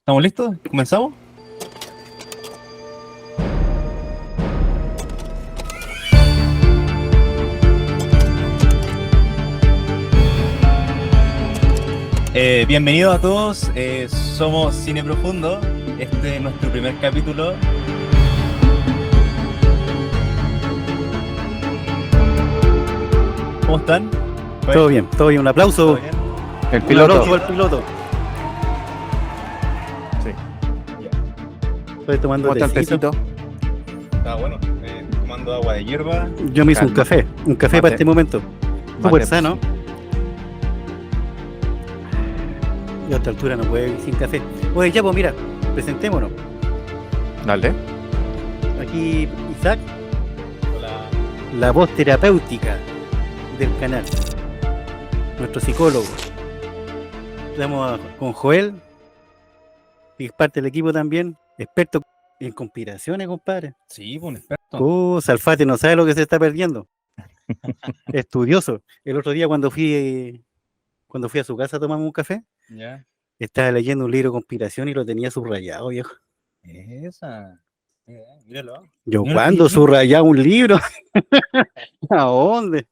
¿Estamos listos? ¿Comenzamos? Bienvenidos a todos, somos Cine Profundo, este es nuestro primer capítulo. ¿Cómo están? Todo bien, un aplauso. ¿Todo bien? El Un piloto. aplauso Al piloto. Sí. Estoy tomando ¿Cómo está el tecito. tecito? Está bueno, tomando agua de hierba. Yo me hice un Calma. café Mate. para este momento. Súper Mate. sano. Y a esta altura no puede ir sin café. Oye, ya pues mira, presentémonos. Dale. Aquí Isaac, Hola. la voz terapéutica del canal. Nuestro psicólogo. Estamos con Joel, que es parte del equipo también, experto en conspiraciones, compadre. Sí, pues, un experto. Salfate no sabe lo que se está perdiendo. Estudioso. El otro día cuando fui a su casa a tomarme un café, Ya. estaba leyendo un libro de conspiración y lo tenía subrayado, viejo. Esa. Míralo. Yo, Mira, ¿cuándo oye, subrayaba un libro? ¿A dónde?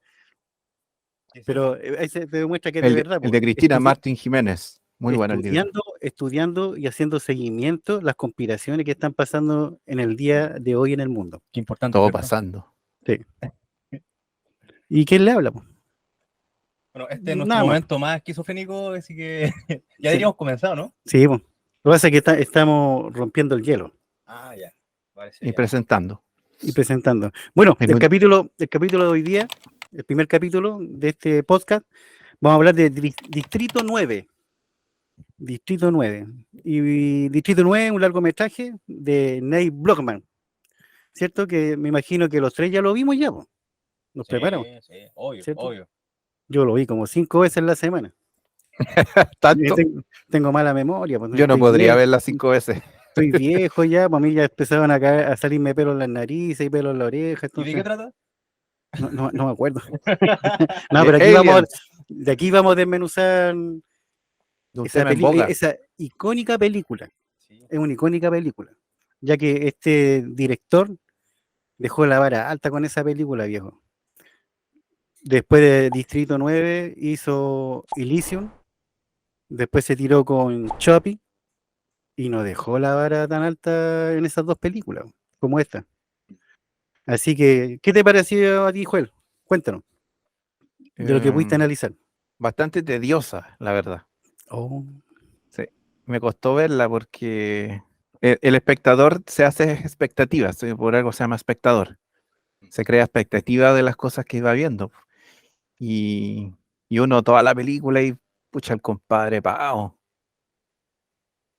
Pero ahí se te demuestra que es de El verdad. de Cristina Martín Jiménez. Muy bueno el libro. Estudiando y haciendo seguimiento las conspiraciones que están pasando en el día de hoy en el mundo. qué importante, Todo ¿cierto? pasando. Sí. ¿Y quién le habla? Bueno, este es nuestro Nada más. momento más esquizofrénico, así que ya Sí. deberíamos comenzar, ¿no? Sí, pues. Lo que pasa es que estamos rompiendo el hielo Ah, ya. Parece Y ya. presentando. y presentando. Bueno, En el un- capítulo de hoy día, el primer capítulo de este podcast, vamos a hablar de Distrito 9. Distrito 9. Y Distrito 9 es un largometraje de Neil Blomkamp, ¿cierto? Que me imagino que los tres ya lo vimos ya, po. Nos preparamos, Sí, obvio, ¿cierto? obvio. Yo lo vi como 5 veces en la semana. ¿Tanto? Tengo mala memoria, pues Yo no podría verla 5 veces. estoy viejo ya, para mí ya empezaban a salirme pelos en las narices y pelos en la oreja, ¿Y de qué entonces trata? no me acuerdo. No, pero Aliens. de aquí vamos a desmenuzar De un tema en boga. esa icónica película. Sí. Es una icónica película, ya que este director dejó la vara alta con esa película, viejo. Después de Distrito 9 hizo Elysium, después se tiró con Choppy y no dejó la vara tan alta en esas dos películas como esta. Así que, ¿qué te pareció a ti, Joel? Cuéntanos, de lo que pudiste Em, analizar. Bastante tediosa, la verdad. Oh, Sí. Me costó verla porque el espectador se hace expectativas. Por algo se llama espectador. Se crea expectativa de las cosas que va viendo. Y, y uno toda la película y pucha el compadre Pao.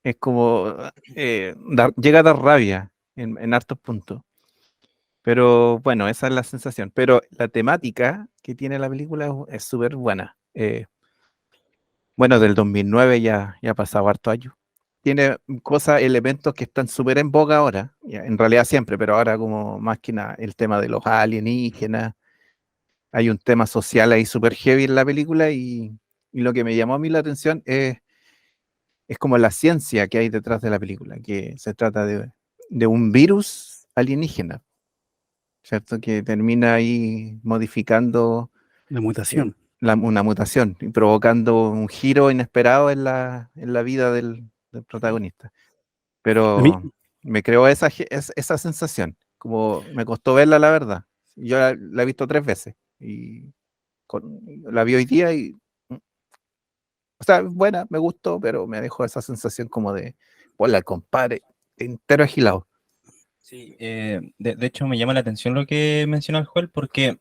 Es como llega a dar rabia en hartos puntos. Pero bueno, esa es la sensación. Pero la temática que tiene la película es súper buena. Bueno, del 2009 ya ha pasado harto años. Tiene cosas, elementos que están súper en boga ahora, en realidad siempre, pero ahora como más que nada el tema de los alienígenas. Hay un tema social ahí súper heavy en la película y lo que me llamó a mí la atención es como la ciencia que hay detrás de la película, que se trata de un virus alienígena, ¿cierto? Que termina ahí modificando la mutación. una mutación y provocando un giro inesperado en la vida del protagonista. A mí, Pero me creó esa sensación, como me costó verla, la verdad. Yo la he visto 3 veces y la vi hoy día y o sea, buena, me gustó, pero me dejó esa sensación como de, hola, compadre, entero agilado. Sí, de hecho me llama la atención lo que menciona el Joel, porque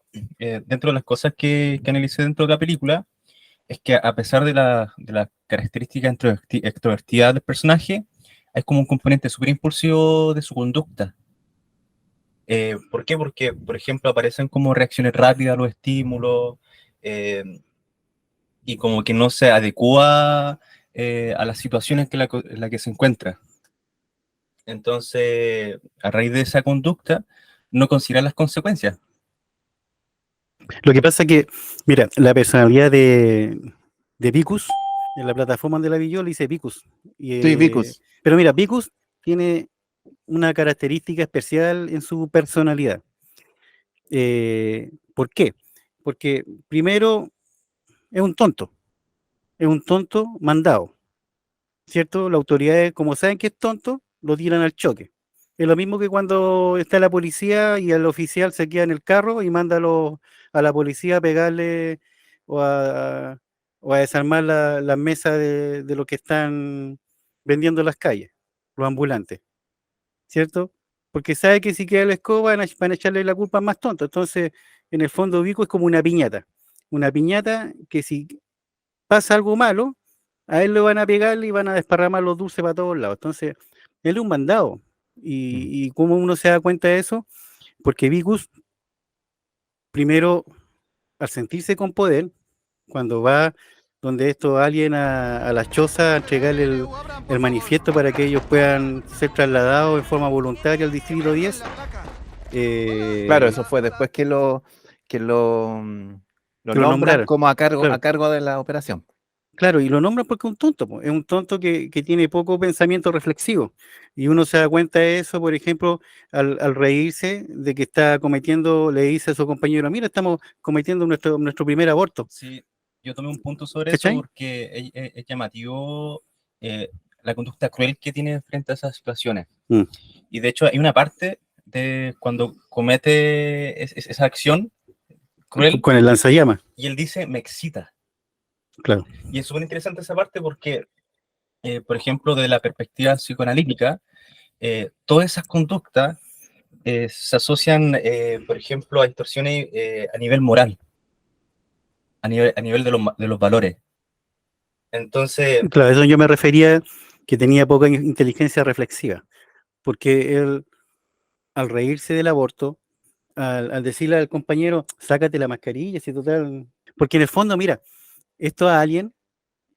dentro de las cosas que analicé dentro de la película, es que a pesar de la característica extrovertida del personaje, hay como un componente súper impulsivo de su conducta. ¿Por qué? Porque, por ejemplo, aparecen como reacciones rápidas a los estímulos, eh, y como que no se adecua a las situaciones en la que se encuentra. Entonces, a raíz de esa conducta, no considera las consecuencias. lo que pasa es que, mira, la personalidad de Vicus En la plataforma donde la vi yo le dice Vicus. Sí, Vicus. Pero mira, Vicus tiene una característica especial en su personalidad. ¿Por qué? Porque primero es un tonto mandado, ¿cierto? Las autoridades, como saben que es tonto, lo tiran al choque. Es lo mismo que cuando está la policía y el oficial se queda en el carro y manda a la policía a pegarle o a desarmar las mesas de lo que están vendiendo en las calles, los ambulantes, ¿cierto? Porque sabe que si queda la escoba van a echarle la culpa al más tonto. Entonces, en el fondo, Vico es como una piñata que si pasa algo malo, a él le van a pegar y van a desparramar los dulces para todos lados. Entonces, él es un mandado. Y cómo uno se da cuenta de eso, porque Vicus, primero, al sentirse con poder, cuando va donde estos aliens a la choza a entregarle el manifiesto para que ellos puedan ser trasladados en forma voluntaria al distrito 10. Claro, eso fue después que lo lo nombran nombraron. como a Claro. cargo de la operación. Claro, y lo nombran porque es un tonto, po. Es un tonto que tiene poco pensamiento reflexivo. Y uno se da cuenta de eso, por ejemplo, al reírse de que está cometiendo, le dice a su compañero, mira, estamos cometiendo nuestro primer aborto. Sí, yo tomé un punto sobre eso ¿Cachai? porque es llamativo la conducta cruel que tiene frente a esas situaciones. Mm. Y de hecho hay una parte de cuando comete esa acción cruel Con el lanzallamas, y él dice, me excita. claro. Y es súper interesante esa parte porque, por ejemplo, desde la perspectiva psicoanalítica, todas esas conductas se asocian, por ejemplo, a distorsiones a nivel moral, a nivel de los valores. Entonces, Claro, eso yo me refería que tenía poca inteligencia reflexiva, porque él, al reírse del aborto, al decirle al compañero, sácate la mascarilla, si total. Porque en el fondo, mira, estos aliens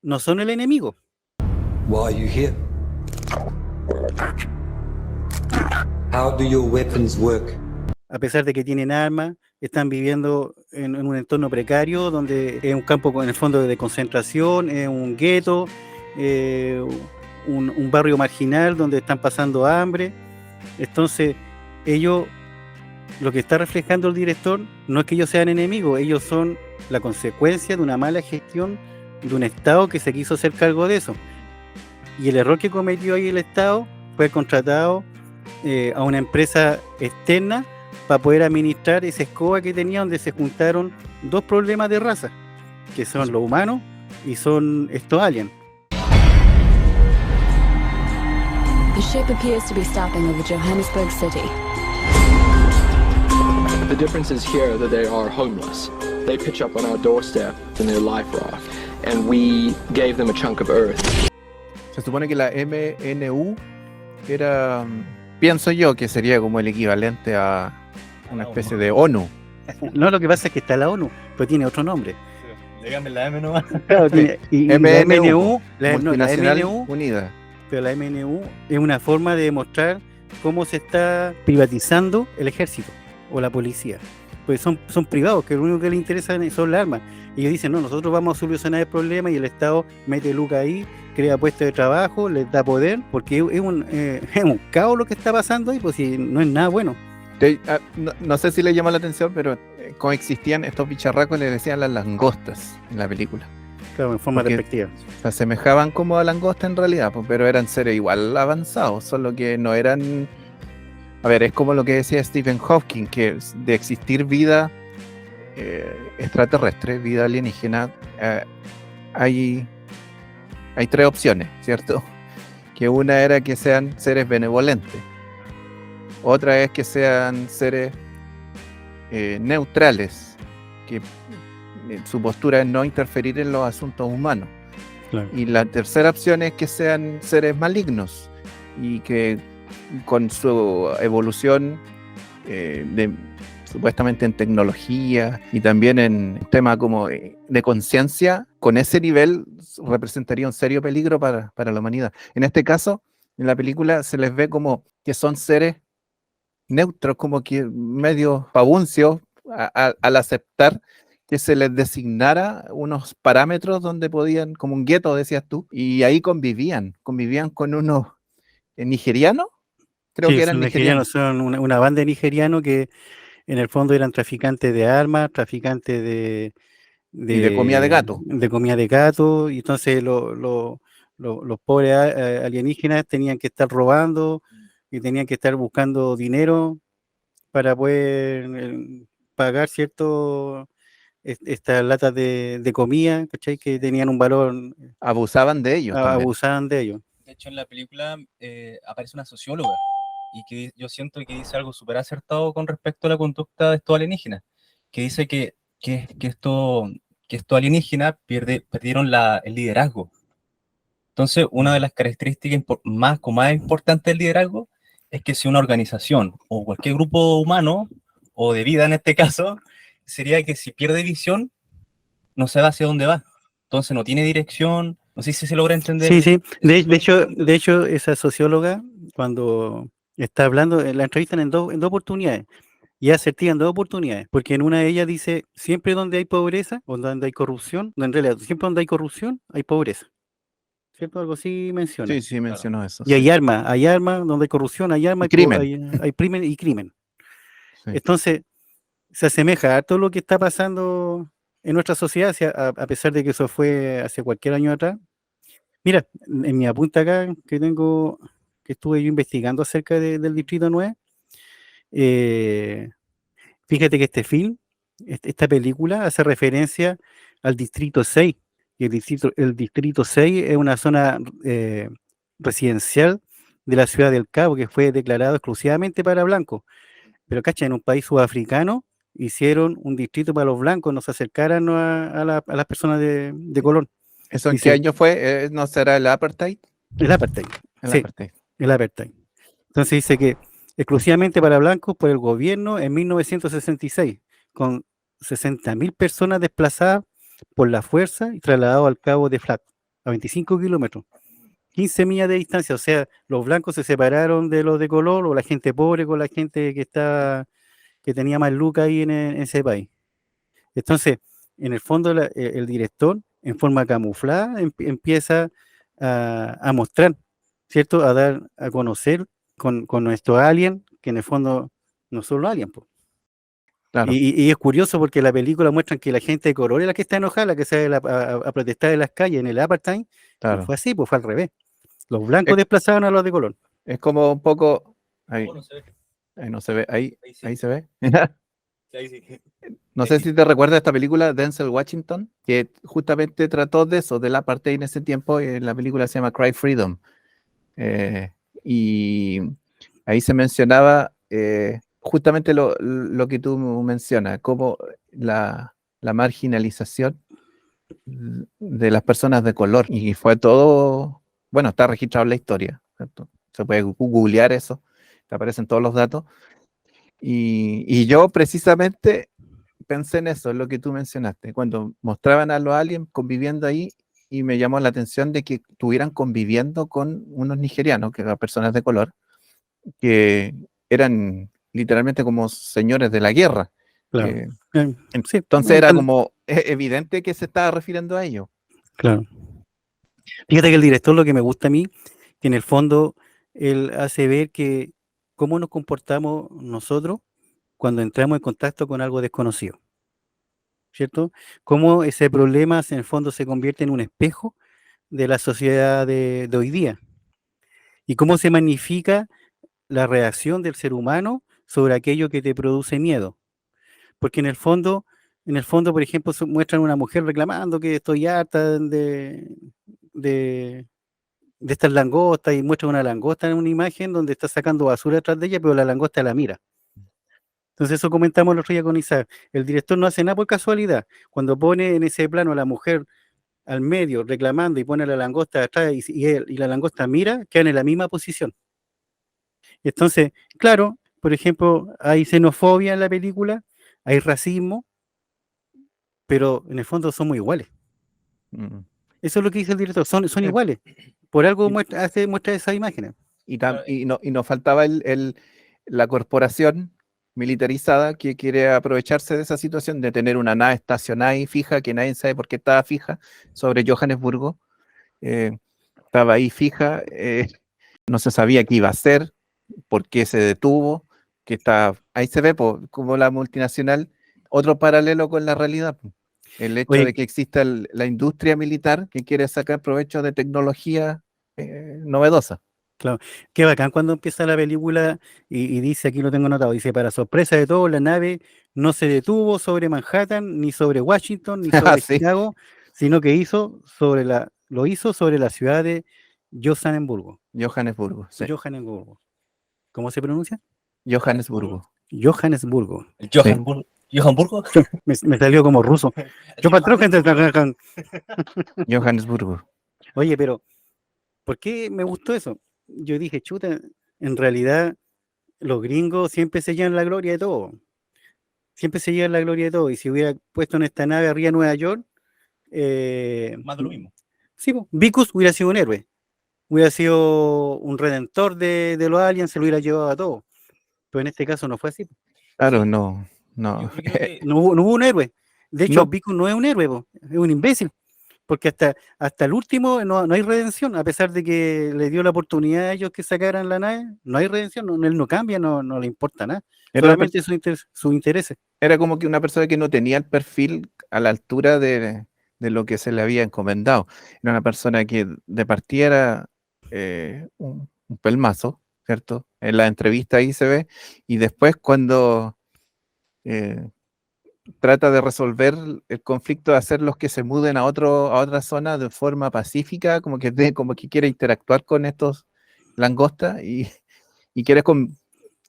no son el enemigo. Why are you here? How do your weapons work? A pesar de que tienen armas, están viviendo en un entorno precario, donde es un campo en el fondo de concentración, es un gueto, un barrio marginal donde están pasando hambre. Entonces, ellos, lo que está reflejando el director, no es que ellos sean enemigos, ellos son la consecuencia de una mala gestión de un Estado que se quiso hacer cargo de eso. Y el error que cometió ahí el Estado fue contratado a una empresa externa para poder administrar esa escoba que tenía, donde se juntaron dos problemas de raza, que son los humanos y son estos aliens. The ship appears to be stopping over Johannesburg City. The difference is here that they are homeless. They pitch up on our doorstep in their life raft, and we gave them a chunk of earth. Se supone que la MNU era, pienso yo, que sería como el equivalente a una especie de ONU. No, lo que pasa es que está la ONU, pero tiene otro nombre. dígame la M nomás. Claro, y la MNU, la Multinacional MNU, Unida. pero la MNU es una forma de demostrar cómo se está privatizando el ejército o la policía. Pues son privados, que lo único que les interesa son las armas. Y ellos dicen, no, nosotros vamos a solucionar el problema, y el Estado mete lucas ahí, crea puestos de trabajo, les da poder, porque es un caos lo que está pasando ahí, pues si no es nada bueno. No sé si le llama la atención, pero coexistían estos bicharracos, le decían las langostas en la película. Claro, en forma despectiva. Se asemejaban como a langosta en realidad, pues, pero eran seres igual avanzados, solo que no eran... A ver, es como lo que decía Stephen Hawking, que de existir vida extraterrestre, vida alienígena, hay tres opciones, ¿cierto? Que una era que sean seres benevolentes, otra es que sean seres neutrales, que su postura es no interferir en los asuntos humanos. Claro. Y la tercera opción es que sean seres malignos y que con su evolución supuestamente en tecnología y también en temas como de conciencia, con ese nivel representaría un serio peligro para la humanidad. En este caso, en la película se les ve como que son seres neutros, como que medio pavuncios al aceptar que se les designara unos parámetros donde podían, como un gueto, decías tú, y ahí convivían con unos nigerianos, creo Sí, que son eran nigerianos. nigerianos, son una banda de nigerianos que en el fondo eran traficantes de armas, traficantes Y de comida de gato. de comida de gato, y entonces los pobres alienígenas tenían que estar robando y tenían que estar buscando dinero para poder pagar estas latas de comida, ¿cachai? Que tenían un valor, Abusaban de ellos también. abusaban de ellos. De hecho, en la película aparece una socióloga y que yo siento que dice algo súper acertado con respecto a la conducta de estos alienígenas, que dice que estos alienígenas perdieron el liderazgo. Entonces, una de las características más importantes del liderazgo es que si una organización o cualquier grupo humano, o de vida en este caso, sería que si pierde visión, no sabe hacia dónde va. Entonces no tiene dirección, no sé si se logra entender. Sí, sí. De hecho, esa socióloga, cuando está hablando, la entrevistan en dos oportunidades. Y asertiva en dos oportunidades, porque en una de ellas dice, siempre donde hay pobreza, o donde hay corrupción, no, en realidad, siempre donde hay corrupción, hay pobreza. ¿Cierto? Algo así menciona. Sí, sí, mencionó eso. Y hay armas, donde hay corrupción, hay armas, Y crimen. hay crimen y crimen. Sí. Entonces, se asemeja a todo lo que está pasando en nuestra sociedad, a pesar de que eso fue hace cualquier año atrás. Mira, en mi apunte acá que tengo, que estuve yo investigando acerca del Distrito 9, fíjate que este film, esta película, hace referencia al Distrito 6. Y el distrito 6 es una zona residencial de la ciudad del Cabo que fue declarado exclusivamente para blancos. Pero, cacha, en un país sudafricano hicieron un distrito para los blancos, no se acercaran a las personas de color. ¿Eso en Dice, qué año fue? ¿No será el apartheid? El apartheid. El Sí, apartheid. el apartheid. Entonces dice que exclusivamente para blancos por el gobierno en 1966, con 60.000 personas desplazadas por la fuerza y trasladados al Cabo de Flat, a 25 kilómetros, 15 millas de distancia. O sea, los blancos se separaron de los de color, o la gente pobre con la gente que tenía más lucas ahí en ese país. Entonces, en el fondo, el director, en forma camuflada, empieza a mostrar, ¿cierto? A dar a conocer con nuestro alien, que en el fondo no son los aliens, po. Claro. Y es curioso porque la película muestra que la gente de color es la que está enojada, la que sale a protestar en las calles en el apartheid. Claro. No fue así, pues fue al revés. Los blancos desplazaban a los de color. Es como un poco. Ahí, No se ve. ahí no se ve. Ahí sí. se ve. Ahí sí. No sé si te recuerdas esta película, Denzel Washington, que justamente trató de eso, del apartheid en ese tiempo. La película se llama Cry Freedom. Y ahí se mencionaba justamente lo que tú mencionas, como la marginalización de las personas de color. Y fue todo, bueno, está registrado en la historia, ¿cierto? Se puede googlear eso, te aparecen todos los datos. Y yo precisamente pensé en eso, en lo que tú mencionaste, cuando mostraban a los aliens conviviendo ahí, y me llamó la atención de que estuvieran conviviendo con unos nigerianos, que eran personas de color, que eran literalmente como señores de la guerra. Claro. Sí, Entonces era como evidente que se estaba refiriendo a ellos. Claro. Fíjate que el director, lo que me gusta a mí, que en el fondo él hace ver que cómo nos comportamos nosotros cuando entramos en contacto con algo desconocido, ¿cierto? Cómo ese problema en el fondo se convierte en un espejo de la sociedad de hoy día, y cómo se magnifica la reacción del ser humano sobre aquello que te produce miedo. Porque en el fondo, por ejemplo, muestran a una mujer reclamando que estoy harta de estas langostas, y muestran una langosta en una imagen donde está sacando basura detrás de ella, pero la langosta la mira. Entonces eso comentamos el otro día con Isaac. El director no hace nada por casualidad. Cuando pone en ese plano a la mujer al medio reclamando y pone a la langosta atrás y la langosta mira, quedan en la misma posición. Entonces, claro, por ejemplo, hay xenofobia en la película, hay racismo, pero en el fondo somos iguales. Mm. Eso es lo que dice el director, son iguales. Por algo Y- muestra esas imágenes. Y nos faltaba la corporación militarizada que quiere aprovecharse de esa situación de tener una nave estacionada y fija, que nadie sabe por qué estaba fija, sobre Johannesburgo. Estaba ahí fija, no se sabía qué iba a hacer, por qué se detuvo, ahí se ve como la multinacional, otro paralelo con la realidad. El hecho Oye, de que exista la industria militar que quiere sacar provecho de tecnología novedosa. claro, qué bacán cuando empieza la película y dice, aquí lo tengo anotado, dice, para sorpresa de todos, la nave no se detuvo sobre Manhattan, ni sobre Washington, ni sobre Sí, Chicago, sino que lo hizo sobre la ciudad de Johannesburgo. Johannesburgo, sí. Johannesburgo. ¿Cómo se pronuncia? Johannesburgo. Johannesburgo. El Sí. Johannesburgo. Me salió como ruso. Johannesburgo. Oye, pero ¿por qué me gustó eso? Yo dije, chuta, en realidad los gringos siempre se llevan la gloria de todo. Siempre se llevan la gloria de todo. Y si hubiera puesto en esta nave arriba de Nueva York, Más de lo mismo. sí, po, Vicus hubiera sido un héroe. Hubiera sido un redentor de los aliens, se lo hubiera llevado a todo. Pero en este caso no fue así. Claro, Sí. no. Yo creo que No hubo un héroe. De hecho, No. Vicus no es un héroe, po, es un imbécil. Porque hasta el último no hay redención, a pesar de que le dio la oportunidad a ellos que sacaran la nave, no hay redención, él no cambia, no le importa nada. Era, una Solamente sus intereses. era como que una persona que no tenía el perfil a la altura de lo que se le había encomendado. Era una persona que de partida era un pelmazo, ¿cierto? En la entrevista ahí se ve, y después cuando trata de resolver el conflicto, de hacerlos que se muden a otra zona de forma pacífica, como que quiere interactuar con estos langostas y quiere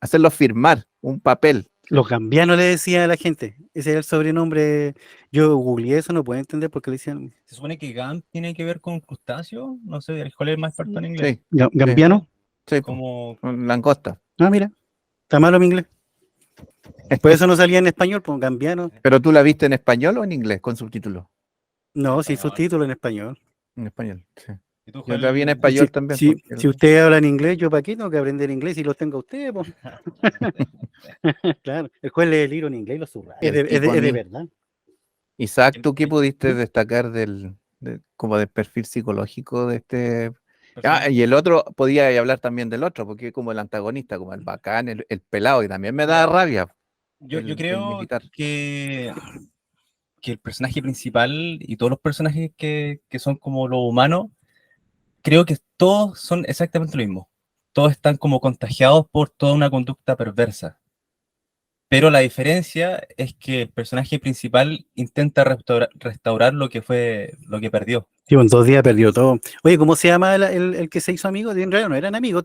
hacerlos firmar un papel. Los gambianos le decía a la gente, ese era el sobrenombre. Yo googleé eso, no puedo entender por qué le decían se supone que GAM tiene que ver con crustáceo. No sé, ¿cuál es el más experto en inglés? Sí, gambiano. sí, Como con langosta. Ah, mira, está malo mi inglés. Por eso no salía en español, pues gambiano. ¿Pero tú la viste en español o en inglés, con subtítulos? No, sin español. subtítulo en español. En español, sí. ¿Y tú, Yo Joel? la vi en español también. Si porque ustedes hablan inglés, ¿yo para qué tengo que aprender inglés si lo tengo a ustedes? Po? Claro, el juez lee el libro en inglés y lo subraya. Es de verdad. Isaac, ¿tú qué ¿Mm? pudiste destacar como del perfil psicológico de este? Personaje. Y el otro, podía hablar también del otro, porque como el antagonista, como el bacán, el pelado, y también me da rabia. Yo el creo militar. que el personaje principal y todos los personajes que son como lo humano, creo que todos son exactamente lo mismo. Todos están como contagiados por toda una conducta perversa. Pero la diferencia es que el personaje principal intenta restaurar lo que perdió. Sí, en 2 días perdió todo. Oye, ¿cómo se llama el que se hizo amigo? En realidad no eran amigos,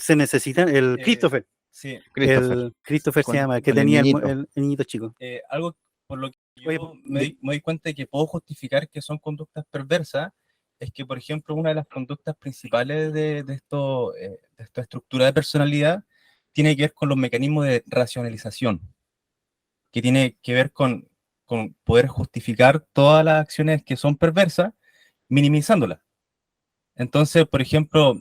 se necesitan, el Christopher. Sí, El Christopher se llama, el que con el tenía niñito. el niñito chico. algo por lo que yo Oye, me doy cuenta de que puedo justificar que son conductas perversas, es que, por ejemplo, una de las conductas principales de esta estructura de personalidad tiene que ver con los mecanismos de racionalización, que tiene que ver con poder justificar todas las acciones que son perversas, minimizándolas. Entonces, por ejemplo,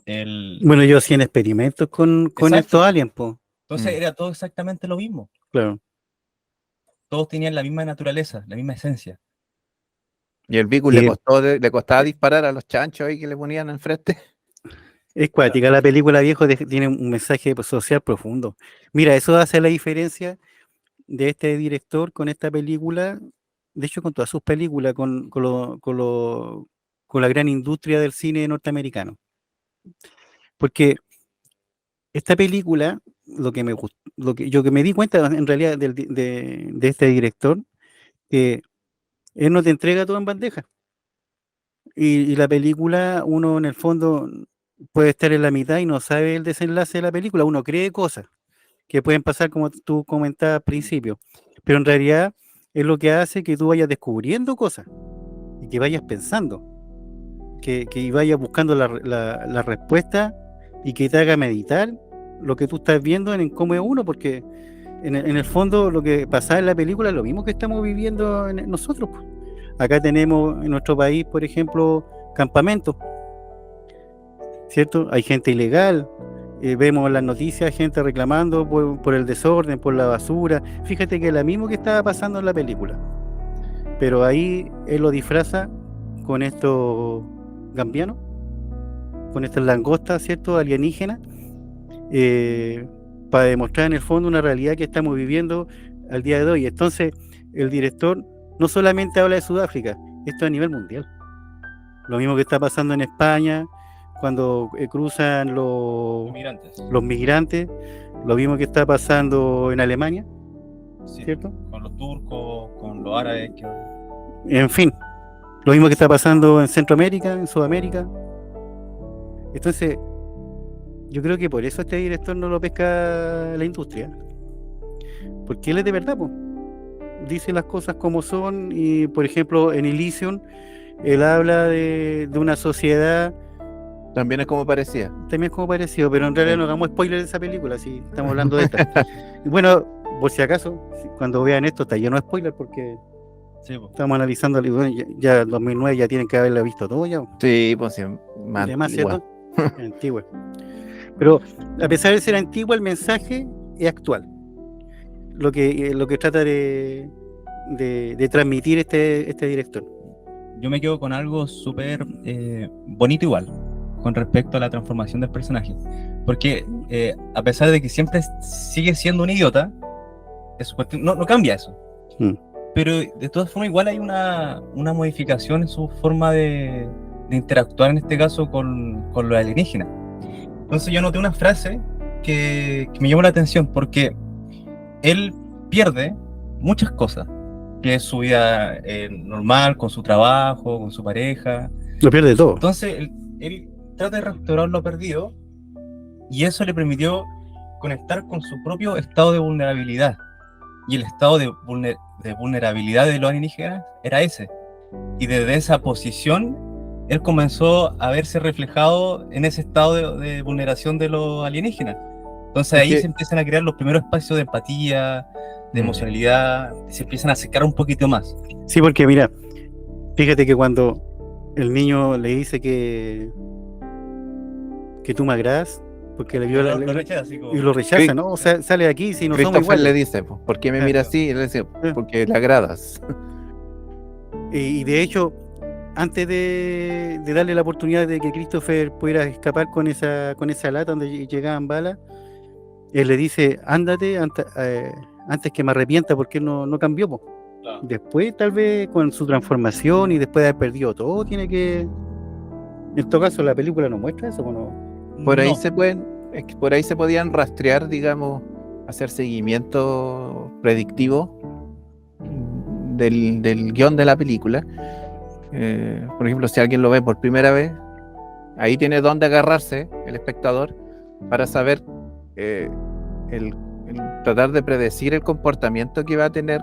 Bueno, yo hacían experimentos con Exacto. estos aliens, pues. Entonces era todo exactamente lo mismo. Claro. Todos tenían la misma naturaleza, la misma esencia. Y el Vicus le costaba disparar a los chanchos ahí que le ponían enfrente. Es cuática la película, viejo, tiene un mensaje social profundo. Mira, eso hace la diferencia de este director con esta película, de hecho con todas sus películas, con la gran industria del cine norteamericano. Porque esta película, lo que me di cuenta en realidad de este director, que él no te entrega todo en bandeja. Y la película, uno en el fondo puede estar en la mitad y no sabe el desenlace de la película, uno cree cosas que pueden pasar como tú comentabas al principio, pero en realidad es lo que hace que tú vayas descubriendo cosas y que vayas pensando, que vayas buscando la respuesta y que te haga meditar lo que tú estás viendo en cómo es uno, porque en el fondo lo que pasa en la película es lo mismo que estamos viviendo nosotros. Acá tenemos en nuestro país, por ejemplo, campamentos, ¿cierto? Hay gente ilegal vemos en las noticias gente reclamando por el desorden, por la basura. Fíjate que es lo mismo que estaba pasando en la película. Pero ahí él lo disfraza con estos gambianos, con estas langostas, ¿cierto? Alienígenas, para demostrar en el fondo una realidad que estamos viviendo al día de hoy. Entonces, el director no solamente habla de Sudáfrica, esto a nivel mundial. Lo mismo que está pasando en España, cuando cruzan Inmigrantes. los migrantes, lo mismo que está pasando en Alemania, Sí, ¿cierto? con los turcos, con los árabes. En fin, lo mismo que está pasando en Centroamérica, en Sudamérica. Entonces, yo creo que por eso este director no lo pesca la industria, porque él es de verdad, po. Dice las cosas como son. Y por ejemplo en Elysium él habla de una sociedad, También es como parecía. también como parecido, pero en realidad no hagamos spoiler de esa película, si estamos hablando de esta. Y bueno, por si acaso, cuando vean esto está lleno de spoiler, porque Sí, po. estamos analizando, bueno, ya 2009 ya tienen que haberla visto todo ya, Sí, pues sí, más demasiado antigua. antigua. Pero a pesar de ser antigua, el mensaje es actual. Lo que trata de transmitir este director. Yo me quedo con algo súper bonito igual, con respecto a la transformación del personaje. Porque a pesar de que siempre sigue siendo un idiota, no cambia eso. Pero de todas formas igual hay una modificación en su forma de interactuar, en este caso, con los alienígenas. Entonces yo noté una frase que me llamó la atención, porque él pierde muchas cosas, que es su vida normal, con su trabajo, con su pareja. Lo pierde todo. Entonces él trata de restaurar lo perdido, y eso le permitió conectar con su propio estado de vulnerabilidad. Y el estado de vulnerabilidad de los alienígenas era ese. Y desde esa posición, él comenzó a verse reflejado en ese estado de vulneración de los alienígenas. Entonces ahí se empiezan a crear los primeros espacios de empatía, de emocionalidad, y se empiezan a acercar un poquito más. Sí, porque mira, fíjate que cuando el niño le dice que tú me agradas, porque le vio Lo rechaza, así como... y lo rechaza, ¿no? O sea, sale de aquí si no somos Christopher iguales. le dice, ¿por qué me mira así? Y le dice, porque le agradas. Y de hecho, antes de darle la oportunidad de que Christopher pudiera escapar con esa lata donde llegaban balas, él le dice, ándate antes que me arrepienta, porque él no cambió, po. Claro. Después, tal vez, con su transformación y después de haber perdido todo, tiene que... En todo caso, la película no muestra eso, ¿o no? Por ahí No. por ahí se podían rastrear, digamos, hacer seguimiento predictivo del guión de la película. Por ejemplo, si alguien lo ve por primera vez, ahí tiene dónde agarrarse el espectador para saber el tratar de predecir el comportamiento que va a tener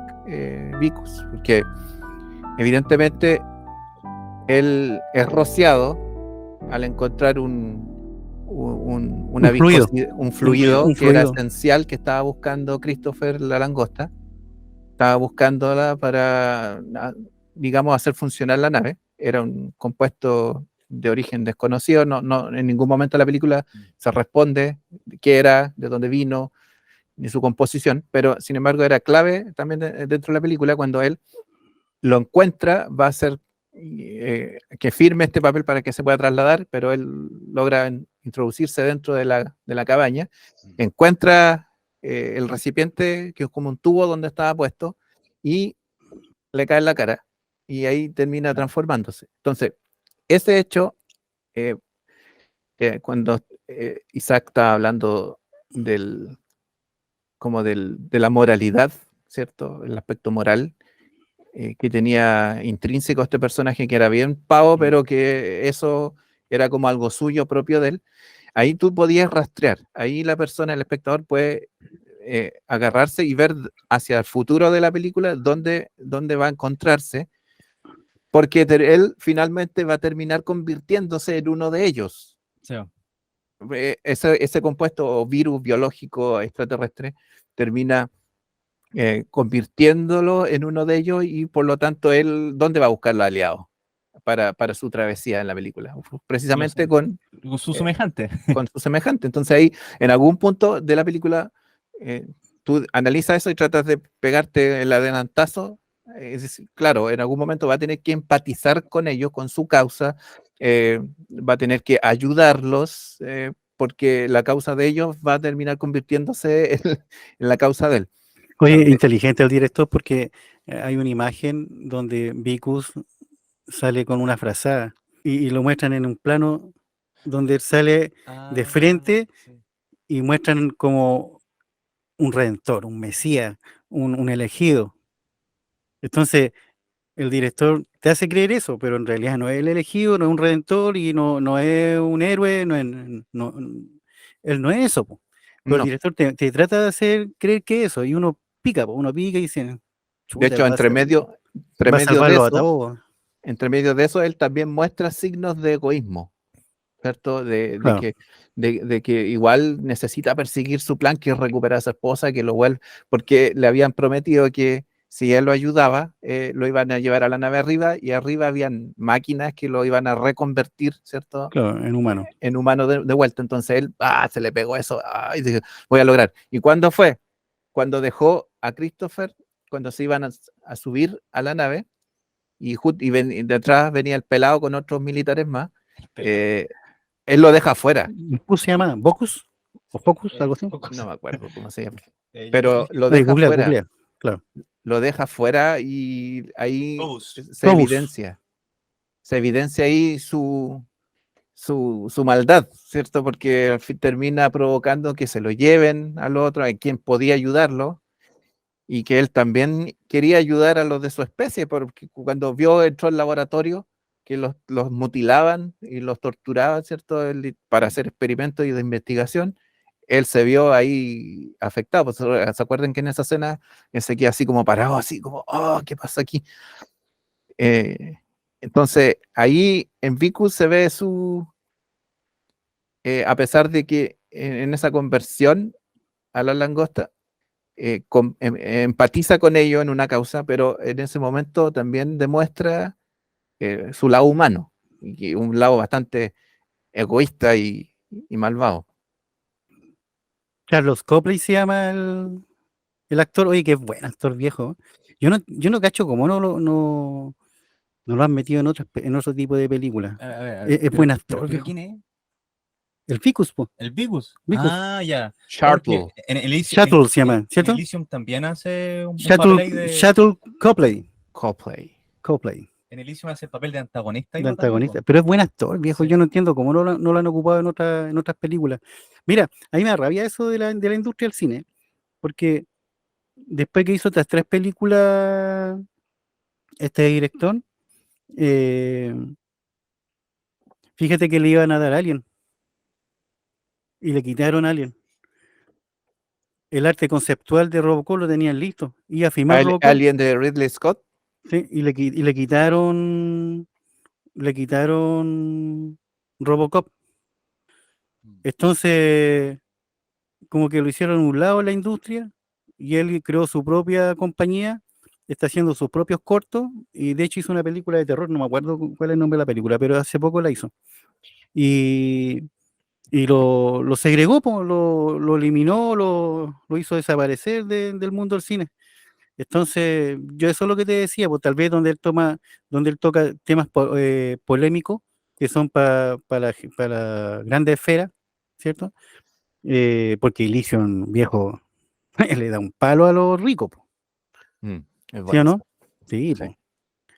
Vicus, porque evidentemente él es rociado al encontrar un fluido que era esencial, que estaba buscando Christopher, la langosta. Estaba buscándola para, digamos, hacer funcionar la nave. Era un compuesto de origen desconocido. No, en ningún momento de la película se responde qué era, de dónde vino, ni su composición, pero sin embargo era clave también dentro de la película. Cuando él lo encuentra, va a ser que firme este papel para que se pueda trasladar, pero él logra introducirse dentro de la cabaña, encuentra el recipiente, que es como un tubo donde estaba puesto, y le cae en la cara, y ahí termina transformándose. Entonces, ese hecho, cuando Isaac está hablando de la moralidad, ¿cierto? El aspecto moral que tenía intrínseco este personaje, que era bien pavo, pero que eso era como algo suyo, propio de él. Ahí tú podías rastrear, ahí la persona, el espectador puede agarrarse y ver hacia el futuro de la película dónde va a encontrarse, porque él finalmente va a terminar convirtiéndose en uno de ellos. Sí. Ese compuesto o virus biológico extraterrestre termina convirtiéndolo en uno de ellos, y por lo tanto él, ¿dónde va a buscar los aliados? para su travesía en la película, precisamente con Su semejante. su semejante. Entonces ahí, en algún punto de la película, tú analizas eso y tratas de pegarte el adelantazo. Es decir, claro, en algún momento va a tener que empatizar con ellos, con su causa, va a tener que ayudarlos, porque la causa de ellos va a terminar convirtiéndose en la causa de él. Oye, Claro, inteligente el director porque hay una imagen donde Vicus sale con una frazada y lo muestran en un plano donde él sale de frente y muestran como un redentor, un mesías, un elegido. Entonces, el director te hace creer eso, pero en realidad no es el elegido, no es un redentor y no es un héroe, él no es eso, po. Pero el no. director te trata de hacer creer que es eso, y uno pica y dice, De chuta, hecho, entre medio va a salvarlo de a eso, todos. entre medio de eso, él también muestra signos de egoísmo, ¿cierto? Claro. De que igual necesita perseguir su plan, que es recuperar a su esposa, que lo vuelve, porque le habían prometido que si él lo ayudaba, lo iban a llevar a la nave arriba, y arriba habían máquinas que lo iban a reconvertir, ¿cierto? Claro, en humano. En humano de vuelta. Entonces él, se le pegó eso, y dijo, voy a lograr. ¿Y cuándo fue? Cuando dejó a Christopher, cuando se iban a subir a la nave, y detrás venía el pelado con otros militares más, él lo deja afuera. ¿Cómo se llama? ¿Bocus? ¿O Focus? Algo así. No me acuerdo cómo se llama. Pero lo Oye, deja fuera. googlea. Claro. Lo deja fuera, y ahí Phobos. se evidencia. Se evidencia ahí su maldad, ¿cierto? Porque al fin termina provocando que se lo lleven al otro, a quien podía ayudarlo, y que él también quería ayudar a los de su especie, porque cuando entró al laboratorio, que los mutilaban y los torturaban, ¿cierto? Para hacer experimentos y de investigación, él se vio ahí afectado. Pues, ¿se acuerdan que en esa escena él se queda así como parado, así como, oh, ¿qué pasa aquí? Entonces, ahí en Vicus se ve a pesar de que en esa conversión a la langosta, empatiza con ellos en una causa, pero en ese momento también demuestra su lado humano, y un lado bastante egoísta y malvado. Carlos Copley se llama el actor. Oye, qué buen actor viejo. Yo no cacho cómo no lo han metido en otro tipo de películas. A ver, Es buen actor, ¿pero viejo. quién es? El Ficus, po. ¿El Vigus? Vicus. Ah, ya. Chartle. Porque en Elysium, Shuttle se llama, ¿cierto? en Elysium también hace un papel ahí de... Shuttle Copley. Copley. En Elysium hace el papel de antagonista. De antagonista. Pero es buen actor, viejo. Sí. Yo no entiendo cómo no lo han ocupado en otras películas. Mira, a mí me da rabia eso de la industria del cine, porque después que hizo otras 3 películas, este director, eh, fíjate que le iban a dar a Alien y le quitaron a Alien. El arte conceptual de Robocop lo tenían listo. Iba a filmar Robocop, Alien de Ridley Scott. sí, y le quitaron Robocop. Entonces, como que lo hicieron a un lado en la industria, y él creó su propia compañía, está haciendo sus propios cortos, y de hecho hizo una película de terror, no me acuerdo cuál es el nombre de la película, pero hace poco la hizo. Y lo segregó, po, lo eliminó, lo hizo desaparecer del mundo del cine. Entonces, yo eso es lo que te decía, pues tal vez donde él toca temas polémicos, que son para la grande esfera, ¿cierto? Porque Elysium, viejo, le da un palo a los ricos, po, Es ¿sí o bueno. no? Sí, Sí. po.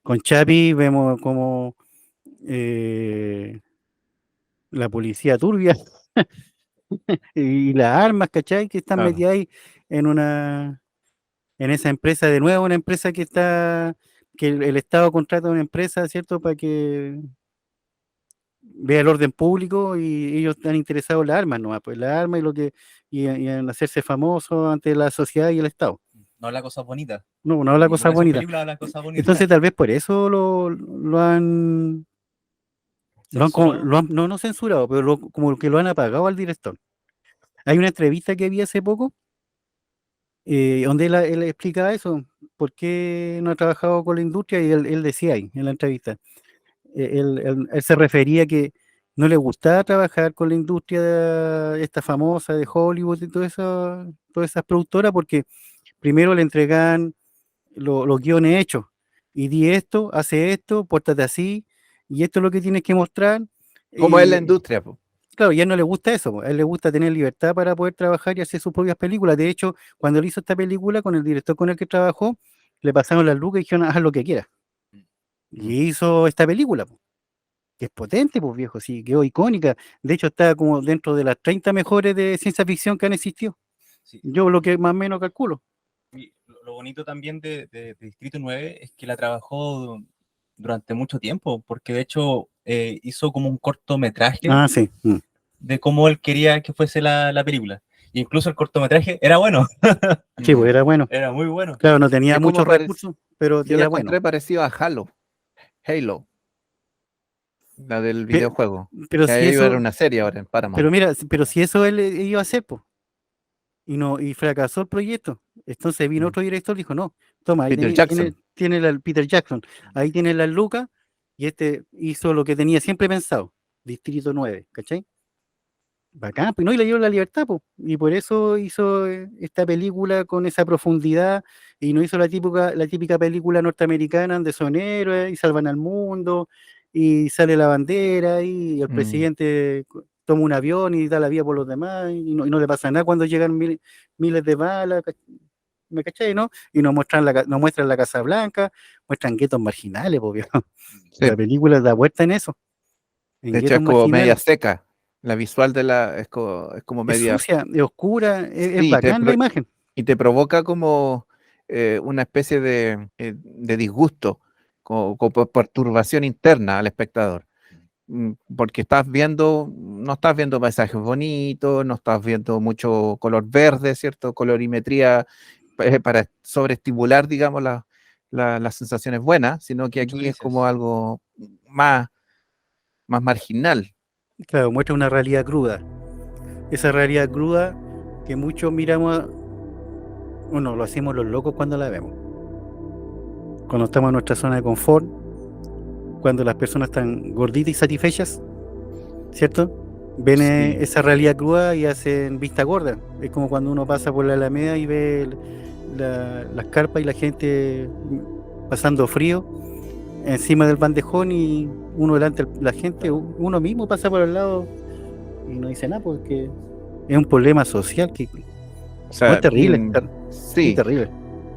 Con Chapi vemos como la policía turbia y las armas, ¿cachai? Que están Claro. metidas ahí en esa empresa, de nuevo, una empresa que el Estado contrata a una empresa, ¿cierto? Para que vea el orden público, y ellos están interesados en las armas nomás, pues las armas y en hacerse famosos ante la sociedad y el Estado. No habla cosas bonitas. No habla Y cosas por eso en bonitas. película habla cosas bonitas. Entonces tal vez por eso lo han Censurado. no censurado, pero como que lo han apagado al director. Hay una entrevista que vi hace poco, donde él explicaba eso, por qué no ha trabajado con la industria, y él decía ahí en la entrevista, él se refería que no le gustaba trabajar con la industria esta famosa de Hollywood y todas esas productoras, porque primero le entregan los guiones hechos, y di esto, hace esto, pórtate así, y esto es lo que tienes que mostrar. Como es la y, industria, po. Claro, y a él no le gusta eso, po. A él le gusta tener libertad para poder trabajar y hacer sus propias películas. De hecho, cuando él hizo esta película, con el director con el que trabajó, le pasaron las lucas y dijeron, haz lo que quieras. Y hizo esta película, po, que es potente, pues viejo, sí, quedó icónica. De hecho, está como dentro de las 30 mejores de ciencia ficción que han existido. Sí. Yo lo que más o menos calculo. Y lo bonito también de Distrito 9 es que la trabajó durante mucho tiempo, porque de hecho hizo como un cortometraje Ah, sí. de cómo él quería que fuese la película. E incluso el cortometraje era bueno, Sí, pues era bueno. era muy bueno. Claro, no tenía Es como muchos recursos, pero Yo la era bueno. encontré parecido a Halo, la del videojuego. Pero Que si ahí eso, era una serie ahora en Paramount. pero mira, pero si eso él iba a hacer, pues, y fracasó el proyecto. Entonces vino otro director y dijo, no, toma, ahí Peter Jackson. tiene el Peter Jackson, ahí tiene las lucas, y este hizo lo que tenía siempre pensado, Distrito 9, ¿cachai? Bacán, pues no, y le dio la libertad, pues, y por eso hizo esta película con esa profundidad, y no hizo la típica película norteamericana donde son héroes y salvan al mundo, y sale la bandera, y el presidente toma un avión y da la vida por los demás, y no le pasa nada cuando llegan miles de balas, ¿me cachai, no? Y nos muestran la Casa Blanca, muestran guetos marginales, pues, viejo. Sí. La película da vuelta en eso. En De hecho, guetos es como media marginales. seca. La visual de es como Es media. sucia, es oscura, es Sí, bacán la imagen. y te provoca como una especie de disgusto, como perturbación interna al espectador. Porque no estás viendo paisajes bonitos, no estás viendo mucho color verde, ¿cierto? Colorimetría para sobreestimular, digamos, las sensaciones buenas, sino que aquí es como algo más marginal. Claro, muestra una realidad cruda. Esa realidad cruda que muchos miramos, bueno, lo hacemos los locos cuando la vemos. Cuando estamos en nuestra zona de confort, cuando las personas están gorditas y satisfechas, ¿cierto? Ven Sí. esa realidad cruda y hacen vista gorda. Es como cuando uno pasa por la Alameda y ve las carpas y la gente pasando frío encima del bandejón, y uno delante de la gente, uno mismo pasa por el lado y no dice nada, porque es un problema social que O sea, es terrible. sí. Terrible.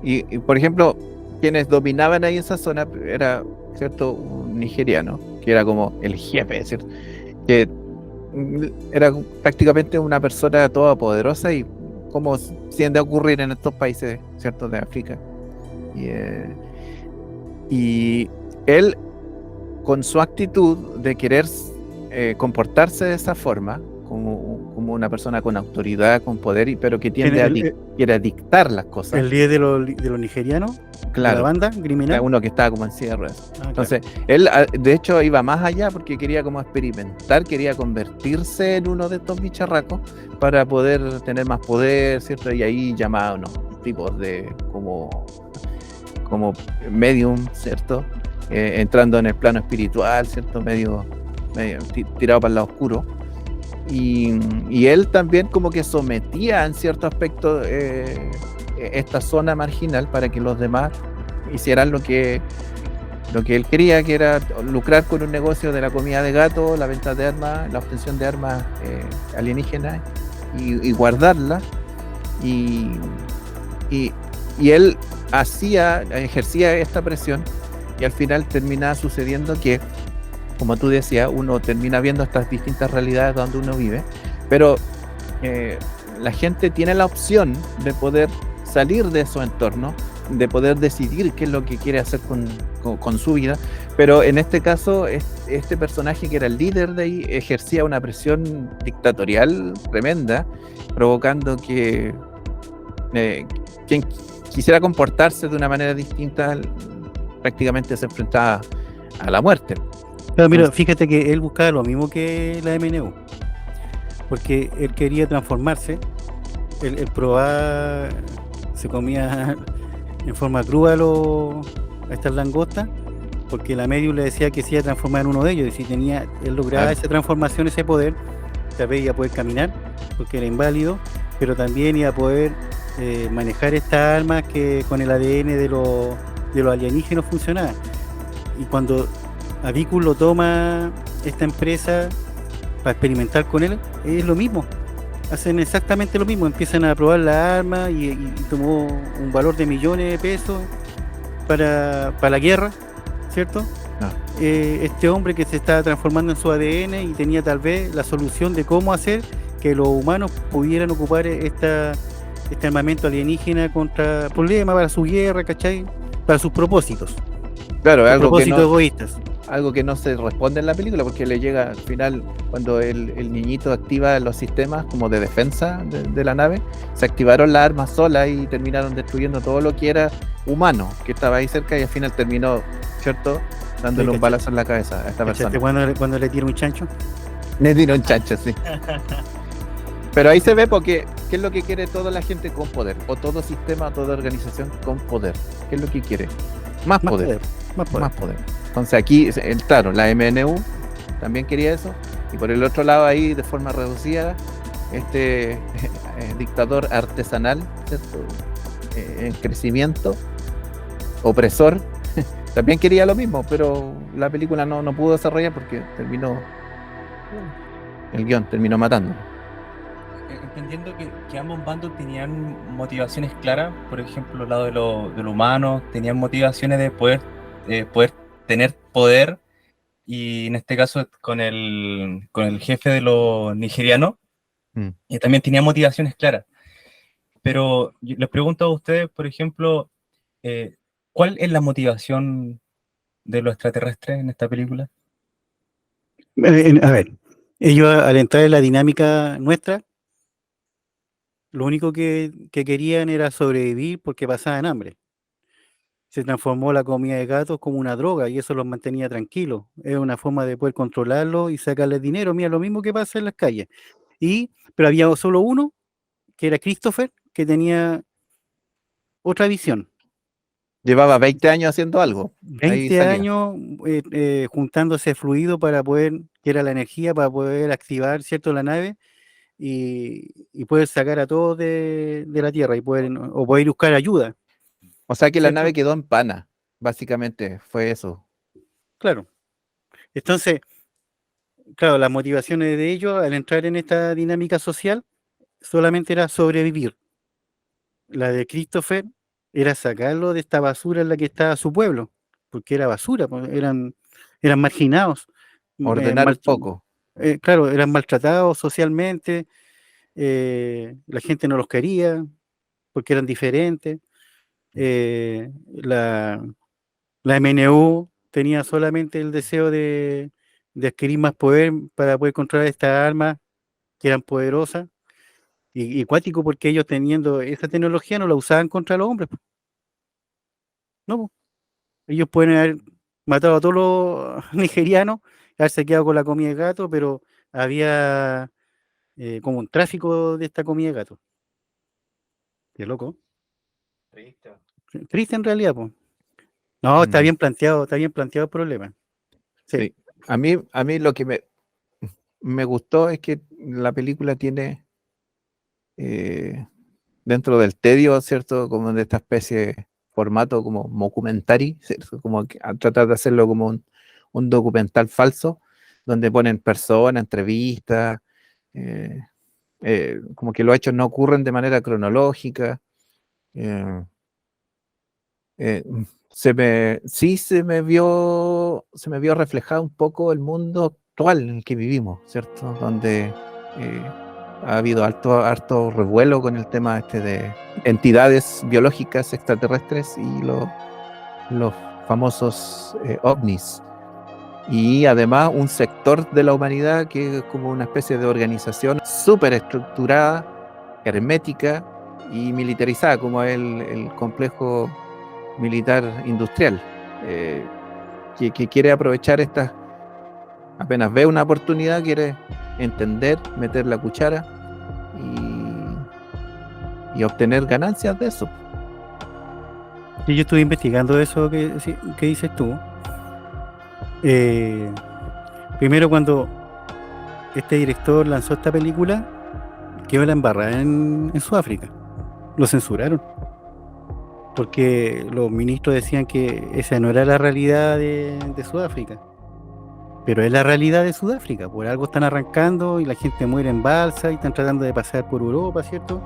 Y, por ejemplo, quienes dominaban ahí esa zona era, ¿cierto?, un nigeriano, que era como el jefe, ¿cierto?, que era prácticamente una persona todopoderosa, y como tiende a ocurrir en estos países, ¿cierto?, de África. Y él, con su actitud de querer comportarse de esa forma, como una persona con autoridad, con poder, pero que quiere dictar las cosas. El líder de los nigerianos, Claro, de la banda criminal. uno que estaba como en silla de ruedas. Claro. Entonces, él de hecho iba más allá, porque quería como experimentar, quería convertirse en uno de estos bicharracos para poder tener más poder, ¿cierto? Y ahí llamaba a unos tipos de como medium, ¿cierto? Entrando en el plano espiritual, ¿cierto? Medio tirado para el lado oscuro. Y él también como que sometía en cierto aspecto esta zona marginal para que los demás hicieran lo que él quería, que era lucrar con un negocio de la comida de gato, la venta de armas, la obtención de armas alienígenas, y guardarlas. Y él ejercía esta presión, y al final terminaba sucediendo que, como tú decías, uno termina viendo estas distintas realidades donde uno vive, pero la gente tiene la opción de poder salir de esos entornos, de poder decidir qué es lo que quiere hacer con su vida, pero en este caso este personaje, que era el líder de ahí, ejercía una presión dictatorial tremenda, provocando que quien quisiera comportarse de una manera distinta prácticamente se enfrentaba a la muerte. Pero mira, fíjate que él buscaba lo mismo que la MNU, porque él quería transformarse, él probaba, se comía en forma cruda a estas langostas, porque la medium le decía que se iba a transformar en uno de ellos, y si él lograba esa transformación, ese poder, tal vez iba a poder caminar, porque era inválido, pero también iba a poder manejar estas armas que con el ADN de los alienígenas funcionaban. Y cuando Avicus lo toma esta empresa para experimentar con él, es lo mismo. Hacen exactamente lo mismo, empiezan a probar la arma y tomó un valor de millones de pesos para la guerra, ¿cierto? Este hombre que se estaba transformando en su ADN y tenía tal vez la solución de cómo hacer que los humanos pudieran ocupar este armamento alienígena contra problemas, para su guerra, ¿cachai? Para sus propósitos. Claro, sus propósitos egoístas. Algo que no se responde en la película, porque le llega al final, cuando el niñito activa los sistemas como de defensa de la nave, se activaron las armas solas y terminaron destruyendo todo lo que era humano, que estaba ahí cerca, y al final terminó, ¿cierto?, dándole un balazo en la cabeza a esta persona. Cuando le tira un chancho. Le tira un chancho, sí. Pero ahí se ve porque ¿qué es lo que quiere toda la gente con poder? O todo sistema, o toda organización con poder. ¿Qué es lo que quiere? Más poder. Entonces aquí, claro, la MNU también quería eso, y por el otro lado ahí, de forma reducida, este dictador artesanal, ¿cierto?, en crecimiento, opresor, también quería lo mismo, pero la película no pudo desarrollar porque el guión terminó matando. Entendiendo que ambos bandos tenían motivaciones claras, por ejemplo, el lado de lo humano, tenían motivaciones de poder tener poder, y en este caso con el jefe de los nigerianos, y también tenía motivaciones claras. Pero yo les pregunto a ustedes, por ejemplo, ¿cuál es la motivación de los extraterrestres en esta película? A ver, ellos al entrar en la dinámica nuestra, lo único que querían era sobrevivir porque pasaban hambre. Se transformó la comida de gatos como una droga y eso los mantenía tranquilos. Era una forma de poder controlarlo y sacarles dinero. Mira, lo mismo que pasa en las calles. Pero había solo uno, que era Christopher, que tenía otra visión. Llevaba 20 años haciendo algo. 20 años juntándose fluido para poder, que era la energía, para poder activar, ¿cierto?, la nave y poder sacar a todos de la Tierra y poder buscar ayuda. O sea que ¿cierto? La nave quedó en pana, básicamente, fue eso. Claro. Entonces, claro, las motivaciones de ellos al entrar en esta dinámica social solamente era sobrevivir. La de Christopher era sacarlo de esta basura en la que estaba su pueblo, porque era basura, pues, eran marginados. Ordenar un poco. Claro, eran maltratados socialmente, la gente no los quería porque eran diferentes. La MNU tenía solamente el deseo de adquirir más poder para poder controlar estas armas que eran poderosas, y cuático, porque ellos teniendo esa tecnología no la usaban contra los hombres. No, ellos pueden haber matado a todos los nigerianos, haberse quedado con la comida de gato, pero había como un tráfico de esta comida de gato. Qué loco. Triste en realidad, pues. No, está bien planteado el problema. Sí. A mí lo que me gustó es que la película tiene dentro del tedio, ¿cierto?, como de esta especie de formato como mockumentary, ¿cierto?, como que a tratar de hacerlo como un documental falso, donde ponen personas, entrevistas, como que los hechos no ocurren de manera cronológica. Se me vio reflejado un poco el mundo actual en el que vivimos, ¿cierto?, donde ha habido harto revuelo con el tema de entidades biológicas extraterrestres y los famosos ovnis, y además un sector de la humanidad que es como una especie de organización súper estructurada, hermética y militarizada, como el complejo militar industrial, que quiere aprovechar apenas ve una oportunidad, quiere entender, meter la cuchara y obtener ganancias de eso. Sí, yo estuve investigando eso que dices tú, Primero, cuando este director lanzó esta película, quedó la embarrada en Sudáfrica. Lo censuraron. Porque los ministros decían que esa no era la realidad de Sudáfrica. Pero es la realidad de Sudáfrica. Por algo están arrancando y la gente muere en balsa y están tratando de pasar por Europa, ¿cierto?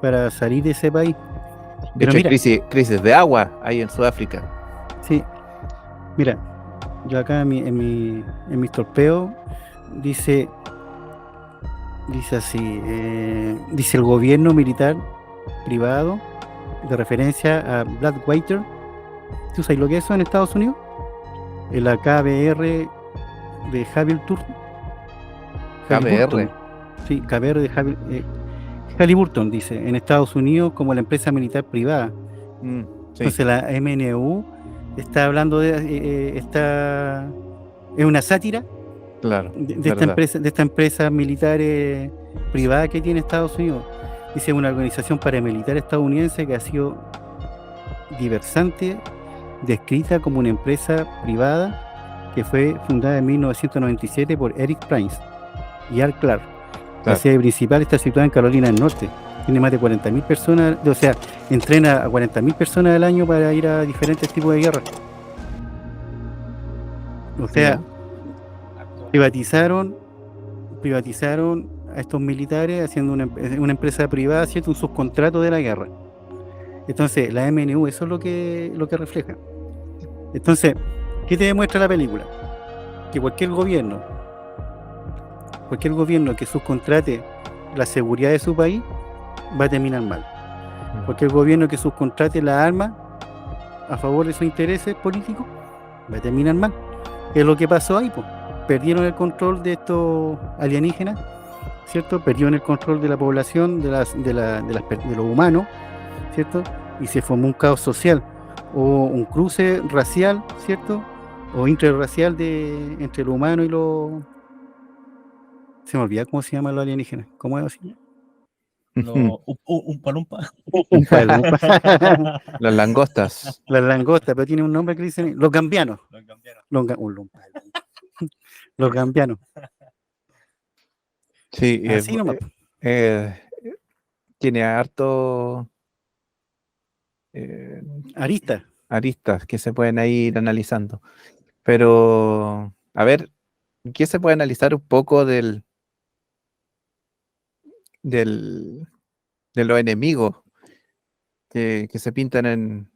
Para salir de ese país. De Pero hecho, hay mira, crisis de agua ahí en Sudáfrica. sí, mira, yo acá en mis torpeos dice así, dice el gobierno militar privado de referencia a Blackwater. ¿Tú sabes lo que es eso en Estados Unidos? En la KBR de Halliburton. KBR. Sí, KBR de Halliburton, dice, en Estados Unidos como la empresa militar privada. Sí, Entonces la MNU está hablando es una sátira claro. de esta empresa militar privada que tiene Estados Unidos. Dice una organización paramilitar estadounidense que ha sido diversante, descrita como una empresa privada que fue fundada en 1997 por Eric Prince y Al Clark. La Claro. sede principal está situada en Carolina del Norte. Tiene más de 40.000 personas, o sea, entrena a 40.000 personas al año para ir a diferentes tipos de guerra. O sea, privatizaron a estos militares haciendo una empresa privada, ¿cierto? Un subcontrato de la guerra. Entonces, la MNU, eso es lo que refleja. Entonces, ¿qué te demuestra la película? Que cualquier gobierno que subcontrate la seguridad de su país va a terminar mal. Cualquier gobierno que subcontrate las armas a favor de sus intereses políticos va a terminar mal. ¿Qué es lo que pasó ahí? Pues perdieron el control de estos alienígenas, ¿cierto? Perdieron el control de la población, de los humanos, ¿cierto? Y se formó un caos social o un cruce racial, ¿cierto? O interracial entre lo humano y lo... Se me olvida cómo se llaman los alienígenas. ¿Cómo es así? Un palumpa. Umpa, el umpa. Las langostas. Las langostas, pero tiene un nombre que dicen los gambianos. Los gambianos. Sí, Así nomás. tiene harto Arista. aristas que se pueden ir analizando. Pero, a ver, ¿qué se puede analizar un poco de los enemigos que se pintan en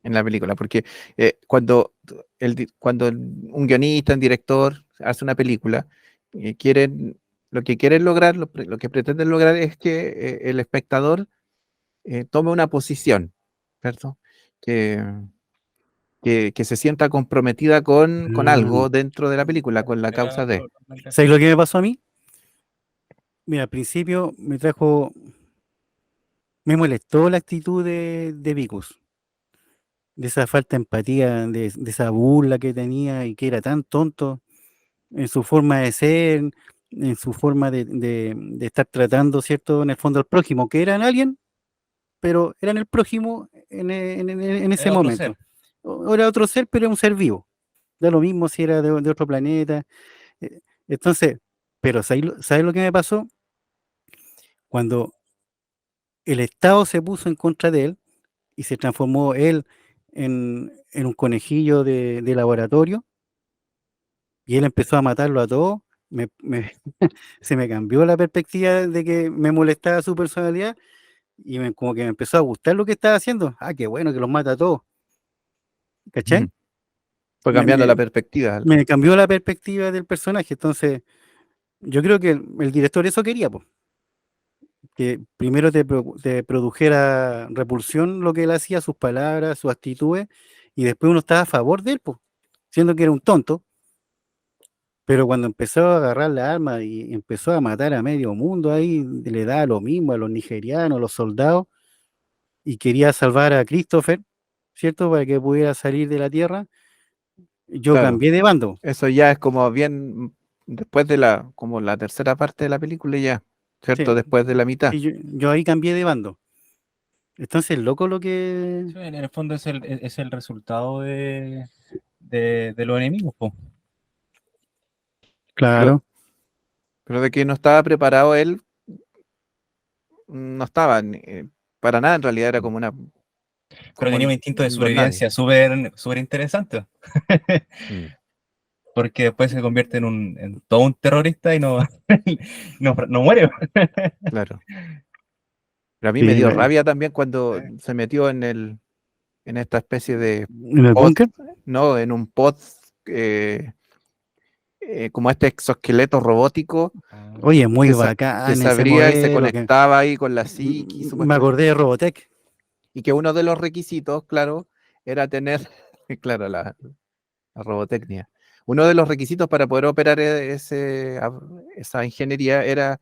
la película? Porque cuando un guionista, un director hace una película, lo que quieren lograr, lo que pretenden lograr es que el espectador tome una posición, ¿cierto? Que se sienta comprometida con algo dentro de la película, con la causa de. ¿Sabes lo que me pasó a mí? Mira, al principio me molestó la actitud de Vicus, de esa falta de empatía, de esa burla que tenía y que era tan tonto en su forma de ser, en su forma de estar tratando, ¿cierto? En el fondo al prójimo, que eran alguien, pero eran el prójimo en ese Era otro momento. ser. O era otro ser, pero era un ser vivo. Da lo mismo si era de otro planeta. Entonces, pero ¿sabes lo que me pasó? Cuando el Estado se puso en contra de él y se transformó él en un conejillo de laboratorio y él empezó a matarlo a todos, se me cambió la perspectiva de que me molestaba su personalidad y como que me empezó a gustar lo que estaba haciendo. Ah, qué bueno que los mata a todos. ¿Cachai? Fue cambiando la perspectiva. Me cambió la perspectiva del personaje. Entonces, yo creo que el director eso quería, pues. Que primero te produjera repulsión lo que él hacía, sus palabras, sus actitudes, y después uno estaba a favor de él, pues, siendo que era un tonto, pero cuando empezó a agarrar la arma y empezó a matar a medio mundo ahí, le daba lo mismo a los nigerianos, a los soldados, y quería salvar a Christopher, ¿cierto? Para que pudiera salir de la tierra, yo Claro. cambié de bando. Eso ya es como bien después de como la tercera parte de la película ya, ¿cierto? Sí. Después de la mitad. Y yo ahí cambié de bando. Entonces, loco lo que... Sí, en el fondo es el resultado de los enemigos, po. Claro. Pero de que no estaba preparado él, no estaba para nada, en realidad era como una... Pero como tenía un instinto de un don nadie. supervivencia súper interesante. Mm, Porque después se convierte en todo un terrorista y no, no muere. claro. Pero a mí me Sí, dio rabia también cuando se metió en esta especie de en el pod, búnker. ¿no? En un pod como este exoesqueleto robótico Oye, muy que bacán se ese abría y se modelo. conectaba ahí con la psiqui, Me supuestamente. acordé de Robotech. Y que uno de los requisitos, claro, era tener, claro, la robotecnia. Uno de los requisitos para poder operar esa ingeniería era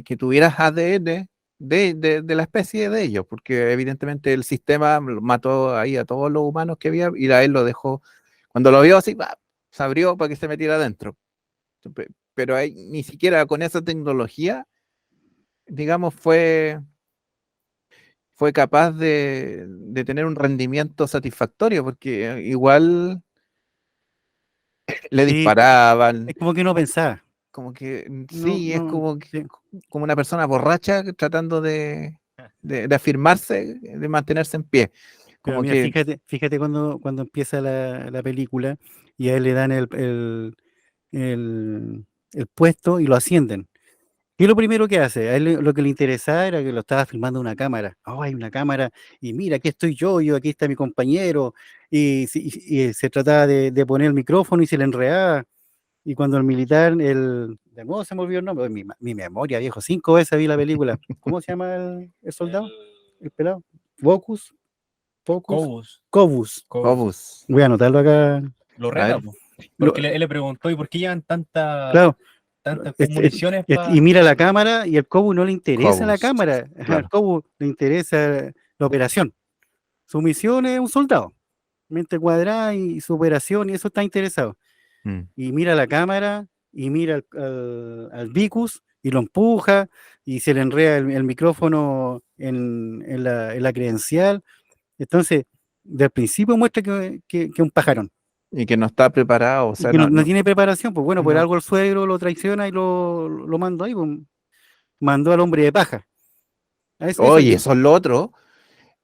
que tuvieras ADN de la especie de ellos, porque evidentemente el sistema mató ahí a todos los humanos que había y a él lo dejó, cuando lo vio así, ¡bah!, se abrió para que se metiera adentro. Pero ahí, ni siquiera con esa tecnología, digamos, fue capaz de tener un rendimiento satisfactorio, porque igual le Sí, disparaban, es como que no pensaba. como que No, sí, es no, sí. como una persona borracha tratando de afirmarse, de mantenerse en pie. Pero Como mira, que, fíjate cuando empieza la película y a él le dan el puesto y lo ascienden. ¿Qué es lo primero que hace? A él lo que le interesaba era que lo estaba filmando una cámara. Oh, hay una cámara y mira, aquí estoy yo, aquí está mi compañero. Y se trataba de poner el micrófono y se le enredaba. Y cuando el militar, de nuevo se me olvidó el nombre, mi memoria, viejo, 5 veces vi la película. ¿Cómo se llama el soldado? El pelado. Vocus, Focus, Cobus. Cobus. Obus, Voy a anotarlo acá. Lo a reta, ver, po. Lo- Porque él le preguntó, ¿y por qué llevan claro, tantas municiones y para...? mira la cámara y al Cobus no le interesa la Cobus, cámara. Ajá, al claro. Cobus le interesa la operación. Su misión es un soldado, mente cuadrada y su operación, y eso está interesado. Mm. Y mira la cámara y mira al Vicus y lo empuja y se le enreda el micrófono en la credencial. Entonces, del principio muestra que un pajarón Y que no está preparado, o y sea, que no tiene preparación. Pues bueno, por no. algo el suegro lo traiciona y lo mandó ahí, pues, mandó al hombre de paja. Oye, eso es lo otro.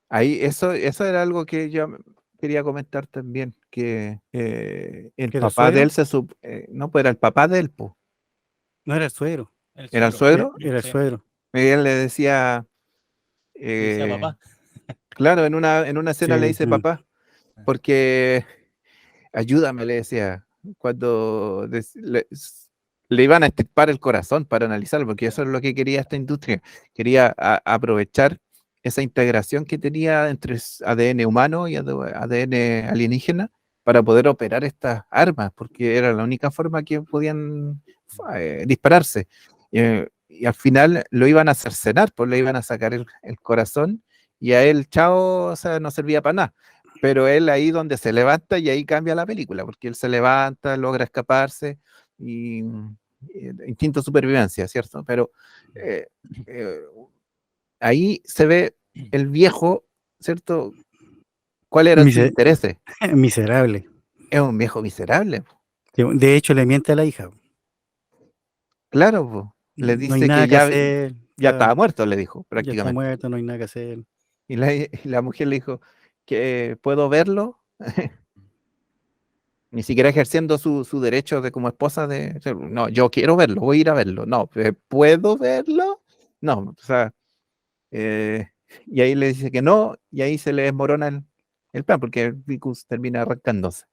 Ahí, eso era algo que yo quería comentar también, que el que era el papá de suegro, él no, pues era el papá de él, po. no era el suegro, El Era el suegro. suegro, era el Sí, suegro. y él le decía, le decía eh, papá. claro, en una Sí, escena le dice mm. papá, porque ayúdame, le decía, cuando le iban a extirpar el corazón para analizarlo, porque eso es lo que quería esta industria, quería aprovechar esa integración que tenía entre ADN humano y ADN alienígena para poder operar estas armas, porque era la única forma que podían dispararse. Y al final lo iban a cercenar, pues le iban a sacar el corazón y a él, chao, o sea, no servía para nada. Pero él ahí donde se levanta y ahí cambia la película, porque él se levanta, logra escaparse y instinto de supervivencia, ¿cierto? Pero eh, eh, ahí se ve el viejo, ¿cierto? ¿Cuáles eran sus Mise- intereses? miserable. Es un viejo miserable, po. De hecho, le miente a la hija. Claro, po. Le No hay dice nada que que ya, hacer, ya estaba muerto, le dijo, ya está prácticamente. muerto, no hay nada que hacer. Y la mujer le dijo que puedo verlo, ni siquiera ejerciendo su derecho de como esposa de, no, yo quiero verlo, voy a ir a verlo, no, ¿puedo verlo? No, o sea, eh, y ahí le dice que no, y ahí se le desmorona el plan, porque el Vicus termina arrancándose.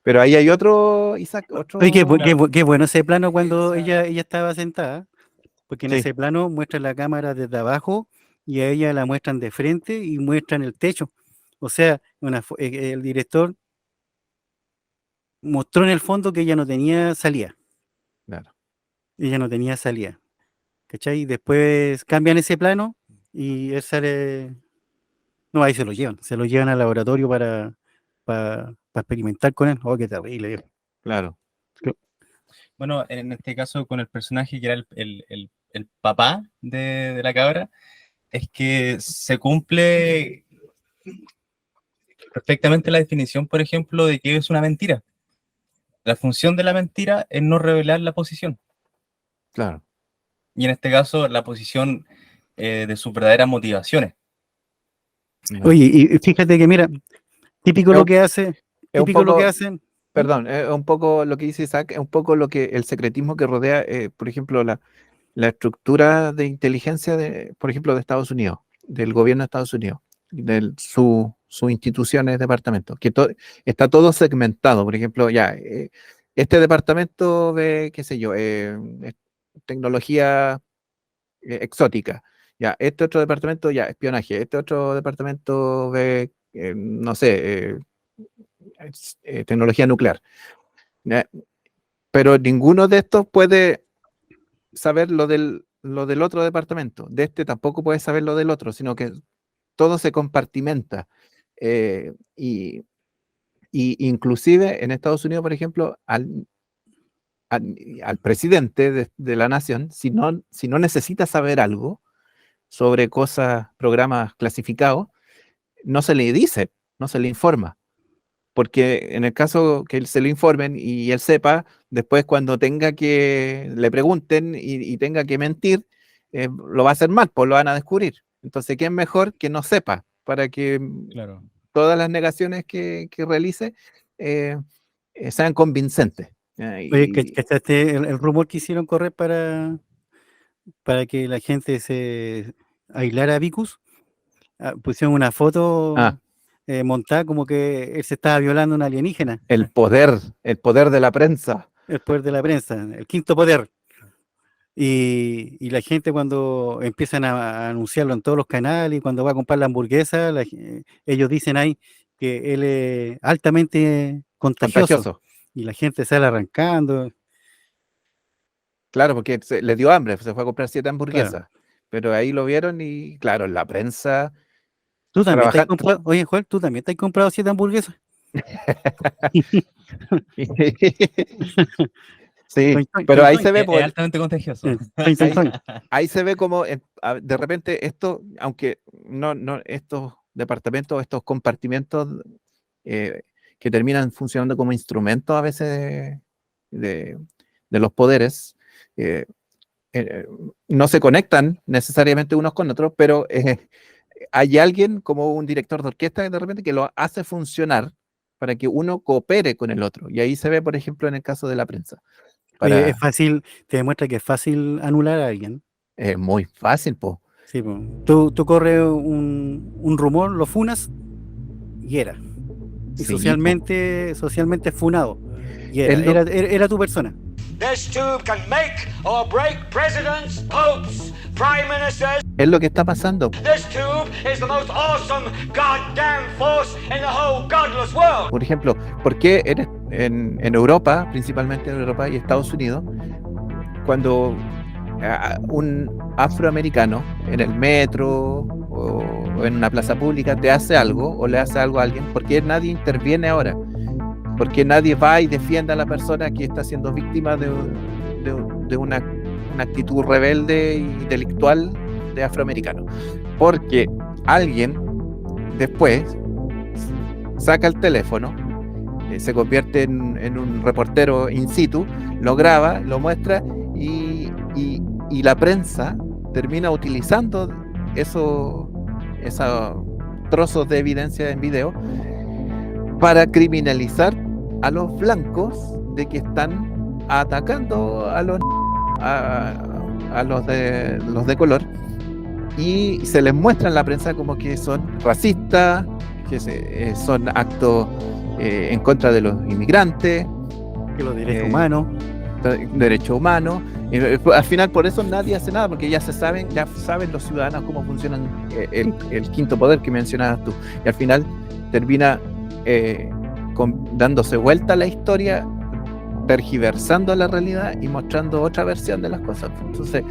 Pero ahí hay otro, Isaac, Oye, Claro. qué bueno ese plano cuando ella estaba sentada, porque en sí, ese plano muestran la cámara desde abajo y a ella la muestran de frente y muestran el techo. O sea, el director mostró en el fondo que ella no tenía salida. claro, Ella no tenía salida. ¿Cachai? Después cambian ese plano y él sale. No, ahí se lo llevan al laboratorio para experimentar con él. Oh, qué terrible, viejo. claro. Bueno, en este caso con el personaje que era el papá de la cabra, es que se cumple perfectamente la definición, por ejemplo, de que es una mentira. La función de la mentira es no revelar la posición. Claro. Y en este caso, la posición de sus verdaderas motivaciones. Oye, y fíjate que mira, típico Es lo un- que hace, es un típico lo que poco- hacen. Perdón, es un poco lo que dice Isaac, es un poco lo que el secretismo que rodea, por ejemplo, la estructura de inteligencia, por ejemplo, de Estados Unidos, del gobierno de Estados Unidos, de sus instituciones, departamentos, que está todo segmentado. Por ejemplo, ya, este departamento de, qué sé yo, tecnología exótica. Ya, este otro departamento, ya, espionaje. Este otro departamento de, no sé, tecnología nuclear. ¿Ya? Pero ninguno de estos puede saber lo del otro departamento. De este tampoco puede saber lo del otro, sino que todo se compartimenta. Y inclusive en Estados Unidos, por ejemplo, al presidente de la nación, si no necesita saber algo sobre cosas, programas clasificados, no se le dice, no se le informa. Porque en el caso que se lo informen y él sepa, después cuando tenga que le pregunten y tenga que mentir, lo va a hacer mal, pues lo van a descubrir. Entonces, ¿qué es mejor que no sepa? Para que Claro. todas las negaciones que realice sean convincentes. Oye, ¿cachaste el rumor que hicieron correr para que la gente se aislara a Vicus? Pusieron una foto montada como que él se estaba violando a una alienígena. El poder de la prensa. El poder de la prensa, el quinto poder. Y la gente cuando empiezan a anunciarlo en todos los canales y cuando va a comprar la hamburguesa, ellos dicen ahí que él es altamente contagioso. Y la gente sale arrancando. Claro, porque le dio hambre, se fue a comprar 7 hamburguesas. Claro. Pero ahí lo vieron y, claro, en la prensa... ¿Tú también te has comprado? Oye, Joel, ¿tú también te has comprado 7 hamburguesas? Sí, pero ahí se ve... Es altamente contagioso. Ahí se ve como, de repente, esto, aunque no estos departamentos, estos compartimentos que terminan funcionando como instrumentos a veces de los poderes, no se conectan necesariamente unos con otros, pero hay alguien como un director de orquesta de repente que lo hace funcionar para que uno coopere con el otro. Y ahí se ve, por ejemplo, en el caso de la prensa. Oye, es fácil, te demuestra que es fácil anular a alguien. Es muy fácil, po. Sí, po. Tú corres un rumor, lo funas y era. Y sí, socialmente funado. Y era tu persona. This tube can make or break presidents, popes, prime ministers. Es lo que está pasando. This tube is the most awesome goddamn force in the whole godless world. Por ejemplo, ¿por qué en Europa, principalmente en Europa y Estados Unidos, cuando un afroamericano en el metro o en una plaza pública te hace algo o le hace algo a alguien, ¿por qué nadie interviene ahora? Porque nadie va y defiende a la persona que está siendo víctima de una actitud rebelde y delictual de afroamericano? Porque alguien después saca el teléfono, se convierte en un reportero in situ, lo graba, lo muestra y la prensa termina utilizando esos trozos de evidencia en video para criminalizar a los blancos de que están atacando a los de color, y se les muestra en la prensa como que son racistas, que son actos en contra de los inmigrantes, que los derechos humanos. Al final por eso nadie hace nada, porque ya saben los ciudadanos cómo funcionan el quinto poder que mencionabas tú, y al final termina dándose vuelta a la historia, tergiversando la realidad y mostrando otra versión de las cosas. Entonces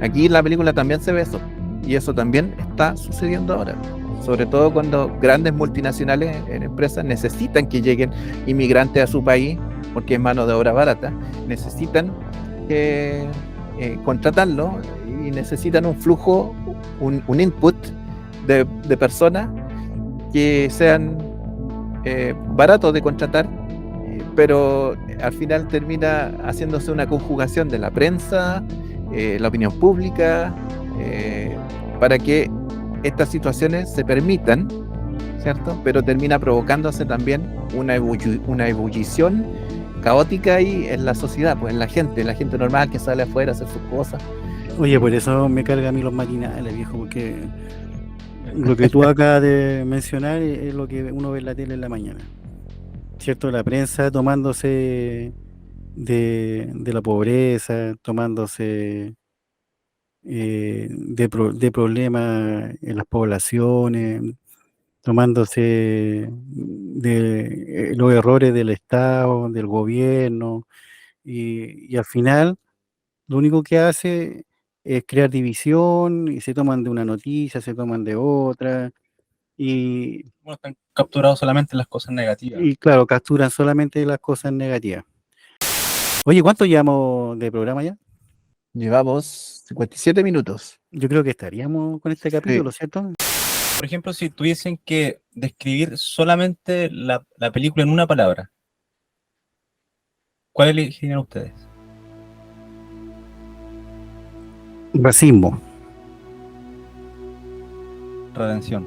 aquí en la película también se ve eso, y eso también está sucediendo ahora, sobre todo cuando grandes multinacionales en empresas necesitan que lleguen inmigrantes a su país porque es mano de obra barata, necesitan contratarlo y necesitan un flujo, un input de personas que sean baratos de contratar, pero al final termina haciéndose una conjugación de la prensa, la opinión pública, para que estas situaciones se permitan, ¿cierto? Pero termina provocándose también una ebullición caótica ahí en la sociedad, pues en la gente normal que sale afuera a hacer sus cosas. Oye, por eso me carga a mí los matinales, viejo, porque lo que tú acabas de mencionar es lo que uno ve en la tele en la mañana, ¿cierto? La prensa tomándose de la pobreza, tomándose de problemas en las poblaciones, tomándose de los errores del Estado, del gobierno, y al final lo único que hace es crear división y se toman de una noticia, se toman de otra, y, Bueno, están capturados solamente las cosas negativas. y claro, capturan solamente las cosas negativas. Oye, ¿cuánto llevamos de programa ya? Llevamos 57 minutos. Yo creo que estaríamos con este capítulo, ¿cierto? Por ejemplo, si tuviesen que describir solamente la película en una palabra, ¿cuál elegirían ustedes? Racismo. Redención.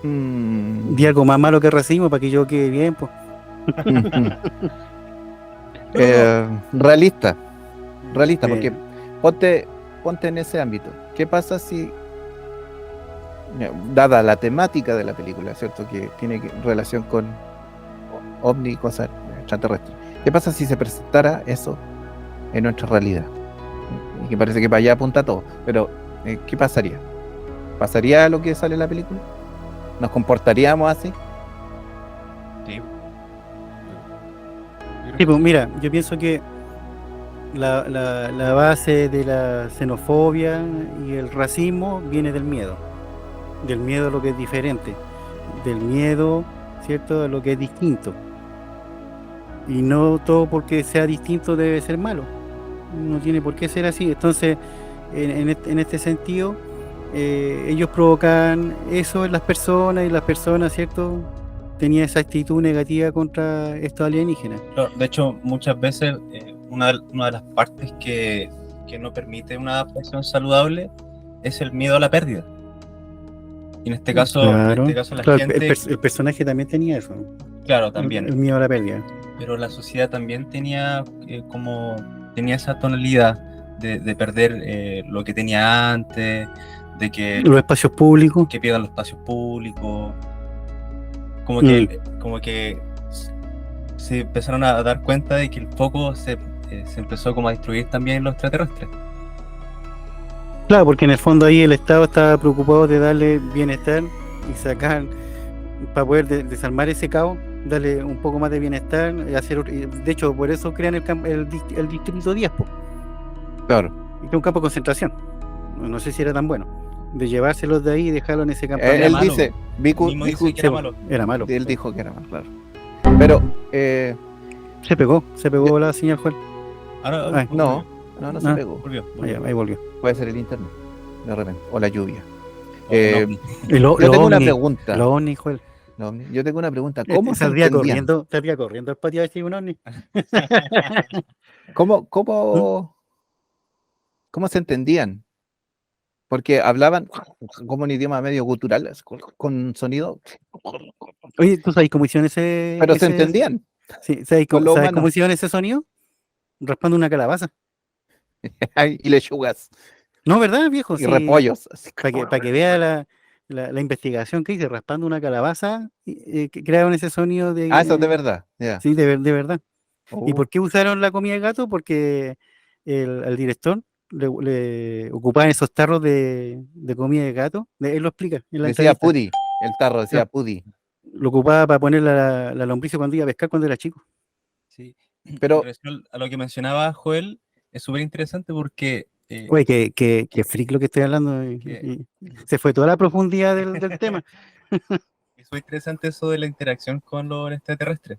Di algo más malo que racismo para que yo quede bien, pues. Realista, Sí. porque ponte en ese ámbito. ¿Qué pasa si, dada la temática de la película, ¿cierto? Que tiene relación con ovni y cosas extraterrestres, ¿qué pasa si se presentara eso en nuestra realidad? Y que parece que para allá apunta todo, pero ¿qué pasaría? ¿Pasaría lo que sale en la película? ¿Nos comportaríamos así? Sí. Sí, pues mira, yo pienso que la base de la xenofobia y el racismo viene del miedo a lo que es diferente, del miedo, ¿cierto?, a lo que es distinto. Y no todo porque sea distinto debe ser malo, no tiene por qué ser así. Entonces, en este sentido, ellos provocan eso en las personas, y las personas, ¿cierto?, tenían esa actitud negativa contra estos alienígenas. Claro, de hecho, muchas veces una de las partes que no permite una adaptación saludable es el miedo a la pérdida. Y en este caso, Claro, la claro, gente, el personaje también tenía eso, claro, también. el miedo a la pérdida. Pero la sociedad también tenía tenía esa tonalidad de perder lo que tenía antes, de que Los espacios públicos. pierdan los espacios públicos, como que se empezaron a dar cuenta de que el foco se empezó como a destruir también en los extraterrestres. Claro, porque en el fondo ahí el Estado estaba preocupado de darle bienestar y sacar, para poder desarmar ese caos, darle un poco más de bienestar, de hecho, por eso crean el distrito 10, po, Claro. y que es un campo de concentración. No sé si era tan bueno, de llevárselos de ahí y dejarlo en ese campo. Él malo. dice, Mismo dice que era Sí, malo. era malo. él dijo que era malo, claro. Pero, Se pegó la señal, Juan. Ahora, Ay, no se Ah. pegó. volvió. Ahí volvió. Puede ser el internet, de repente, o la lluvia. O no. Yo tengo una pregunta. Los ovnis, Juan. Yo tengo una pregunta. ¿Cómo se Saldría entendían? corriendo al patio a ver si hay un ovni. ¿Cómo se entendían? Porque hablaban como un idioma medio gutural, con sonido, Oye, ¿tú sabes cómo hicieron ese? pero se entendían. Sí, ¿sabes con lo cómo humano. hicieron ese sonido? Raspando una calabaza. Y lechugas No, ¿verdad, viejo? y Sí, repollos. así. para que vea la investigación que hice, raspando una calabaza, que crearon ese sonido de... Eso es de verdad. Ya. Sí, de verdad. ¿Y Uh, por qué usaron la comida de gato? Porque al director le ocupaban esos tarros de comida de gato. Él lo explica en la Decía entrevista. Pudi, el tarro decía Claro. Pudi. Lo ocupaba para poner la lombriz cuando iba a pescar cuando era chico. Sí. Pero- En relación a lo que mencionaba Joel, es súper interesante porque Oye, que freak lo que estoy hablando. Se fue toda la profundidad del tema. es muy interesante eso de la interacción con los extraterrestres,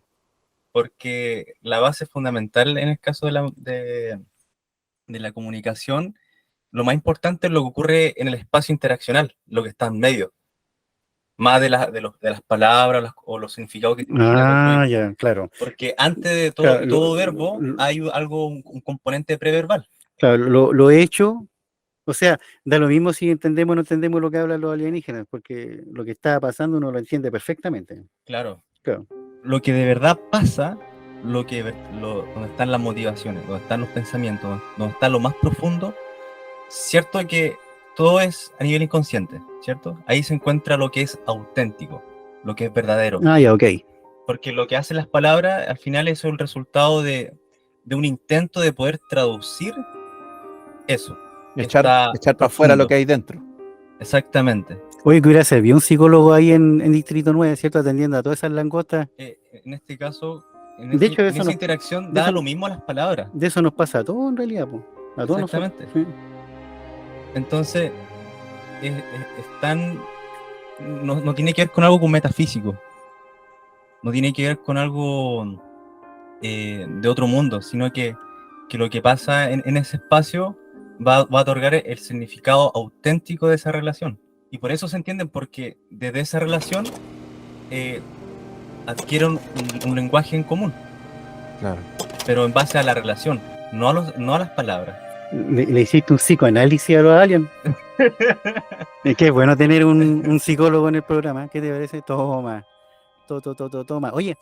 porque la base fundamental en el caso de la comunicación, lo más importante es lo que ocurre en el espacio interaccional, lo que está en medio. más de las palabras o los significados que tiene Ah, ya, claro. porque antes de Claro, todo verbo hay un componente preverbal. Claro, lo hecho, o sea, da lo mismo si entendemos o no entendemos lo que hablan los alienígenas, porque lo que está pasando uno lo entiende perfectamente. Claro. Claro. Lo que de verdad pasa, donde están las motivaciones, donde están los pensamientos, donde está lo más profundo, cierto que todo es a nivel inconsciente, ¿cierto? Ahí se encuentra lo que es auténtico, lo que es verdadero. Ah, ya, ok. Porque lo que hacen las palabras, al final es el resultado de un intento de poder traducir eso. Echar para profundo. afuera lo que hay dentro. Exactamente. Oye, que hubiera servido un psicólogo ahí en Distrito 9, ¿cierto? Atendiendo a todas esas langostas. En este caso, De hecho, en eso esa no- interacción de da eso- lo mismo a las palabras. De eso nos pasa a todos en realidad, po. A todos nosotros. Exactamente. Sí. Entonces, no tiene que ver con algo con metafísico. No tiene que ver con algo de otro mundo, sino que lo que pasa en ese espacio va a otorgar el significado auténtico de esa relación. Y por eso se entienden, porque desde esa relación adquieren un lenguaje en común, Claro. pero en base a la relación, no a las palabras. Le hiciste un psicoanálisis a los aliens. Es que es bueno tener un psicólogo en el programa. ¿Qué te parece? Toma. Toma. Oye,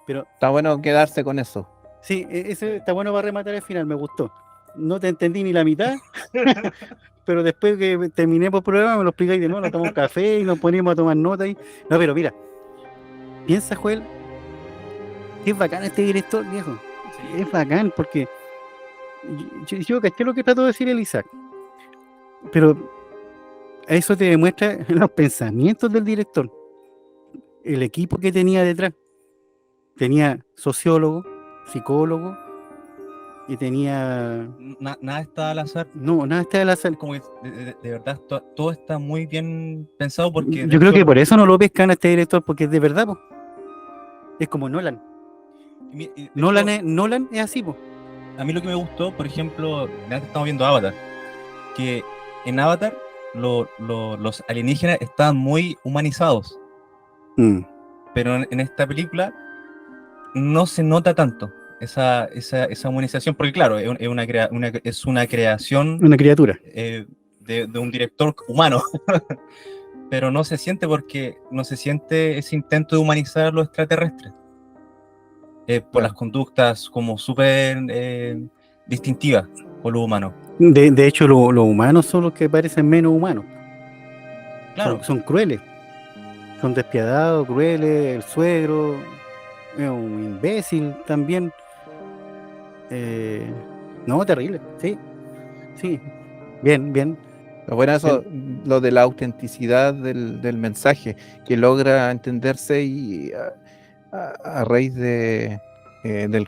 pero Está bueno quedarse con eso. sí, ese está bueno para rematar el final, me gustó. No te entendí ni la mitad, pero después que terminemos el programa me lo explicáis de nuevo, nos tomamos café y nos ponemos a tomar nota ahí. No, pero mira, piensa, Joel, que es bacán este director, viejo. Es bacán porque yo caché lo que trató de decir el Isaac, pero eso te demuestra los pensamientos del director, el equipo que tenía detrás. Tenía sociólogo, psicólogo y tenía... Nada está al azar. No, nada está al azar. Como que de verdad todo está muy bien pensado, porque Yo creo que por eso no lo pescan a este director, porque es de verdad, po. Es como Nolan. Nolan es así, po. A mí lo que me gustó, por ejemplo, antes estamos viendo Avatar, que en Avatar los alienígenas estaban muy humanizados, pero en esta película no se nota tanto esa humanización, porque claro, es una creación Una criatura. de un director humano, pero no se siente, porque no se siente ese intento de humanizar a los extraterrestres. Por las conductas como súper distintivas con lo humano. De hecho, los humanos son los que parecen menos humanos. Claro. Son crueles. Son despiadados, crueles. El suegro es un imbécil también. No, terrible. Sí. Bien. Lo bueno eso, lo de la autenticidad del mensaje, que logra entenderse y a raíz del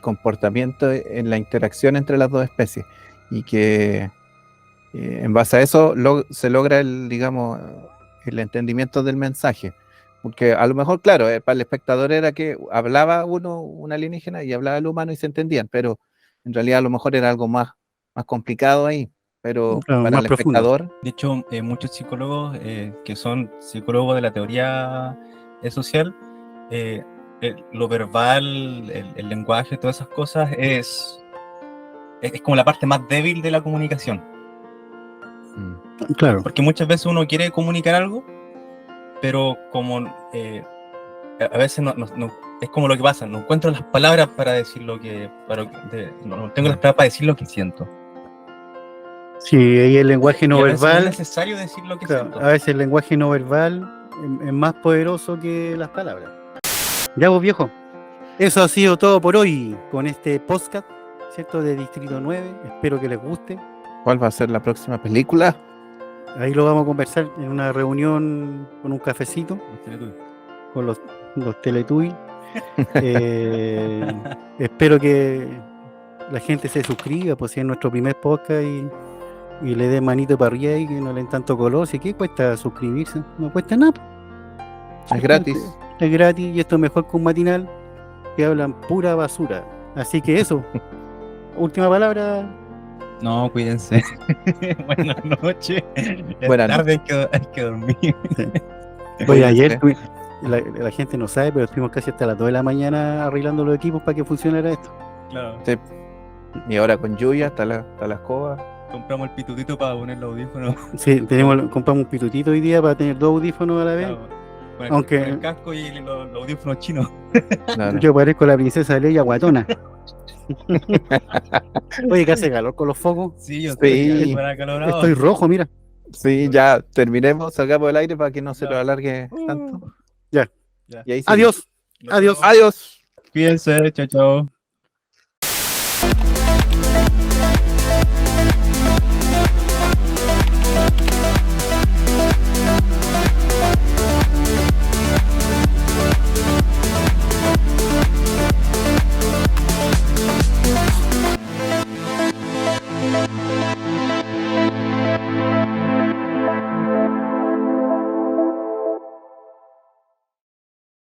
comportamiento en la interacción entre las dos especies, y que en base a eso se logra el entendimiento del mensaje, porque a lo mejor, claro, para el espectador era que hablaba un alienígena y hablaba el humano y se entendían, pero en realidad a lo mejor era algo más complicado ahí, pero Claro, para más el profundo. espectador... De hecho, muchos psicólogos que son psicólogos de la teoría social, lo verbal, el lenguaje, todas esas cosas es como la parte más débil de la comunicación. Claro. Porque muchas veces uno quiere comunicar algo, pero como a veces no, es como lo que pasa, no encuentro las palabras para decir no tengo las palabras para decir lo que siento. Sí, ahí el lenguaje no Y a veces verbal. no es necesario decir lo que Claro, siento. a veces el lenguaje no verbal es más poderoso que las palabras. Ya vos, viejo. Eso ha sido todo por hoy con este podcast, ¿cierto? De Distrito 9. Espero que les guste. ¿Cuál va a ser la próxima película? Ahí lo vamos a conversar en una reunión con un cafecito, con los Teletubbies. Espero que la gente se suscriba, pues si es nuestro primer podcast y le dé manito para arriba y que no le den tanto color. ¿Sí? ¿Qué cuesta suscribirse? No cuesta nada. Es gratis. Es gratis y esto es mejor que un matinal que hablan pura basura. Así que eso. Última palabra. No, cuídense. Buenas noches. Buenas Tarde hay que dormir. Oye, ayer Sí. la gente no sabe, pero estuvimos casi hasta las 2 de la mañana arreglando los equipos para que funcionara esto. Claro, Sí. Y ahora con lluvia está la escoba. compramos el pitutito para poner los audífonos. Sí, compramos un pitutito hoy día para tener 2 audífonos a la vez. Claro, con Aunque- con el casco y los audífonos chinos. Claro. Yo parezco la princesa Leia guatona. Oye, que hace calor con los focos. Sí, yo Sí. estoy súper acalorado. Estoy rojo, mira. Sí, ya terminemos, salgamos del aire para que no se Ya. lo alargue tanto. Ya. Ya. Y ahí sí. Adiós. Nos Adiós. vemos. Adiós. Cuídense, chao, chao.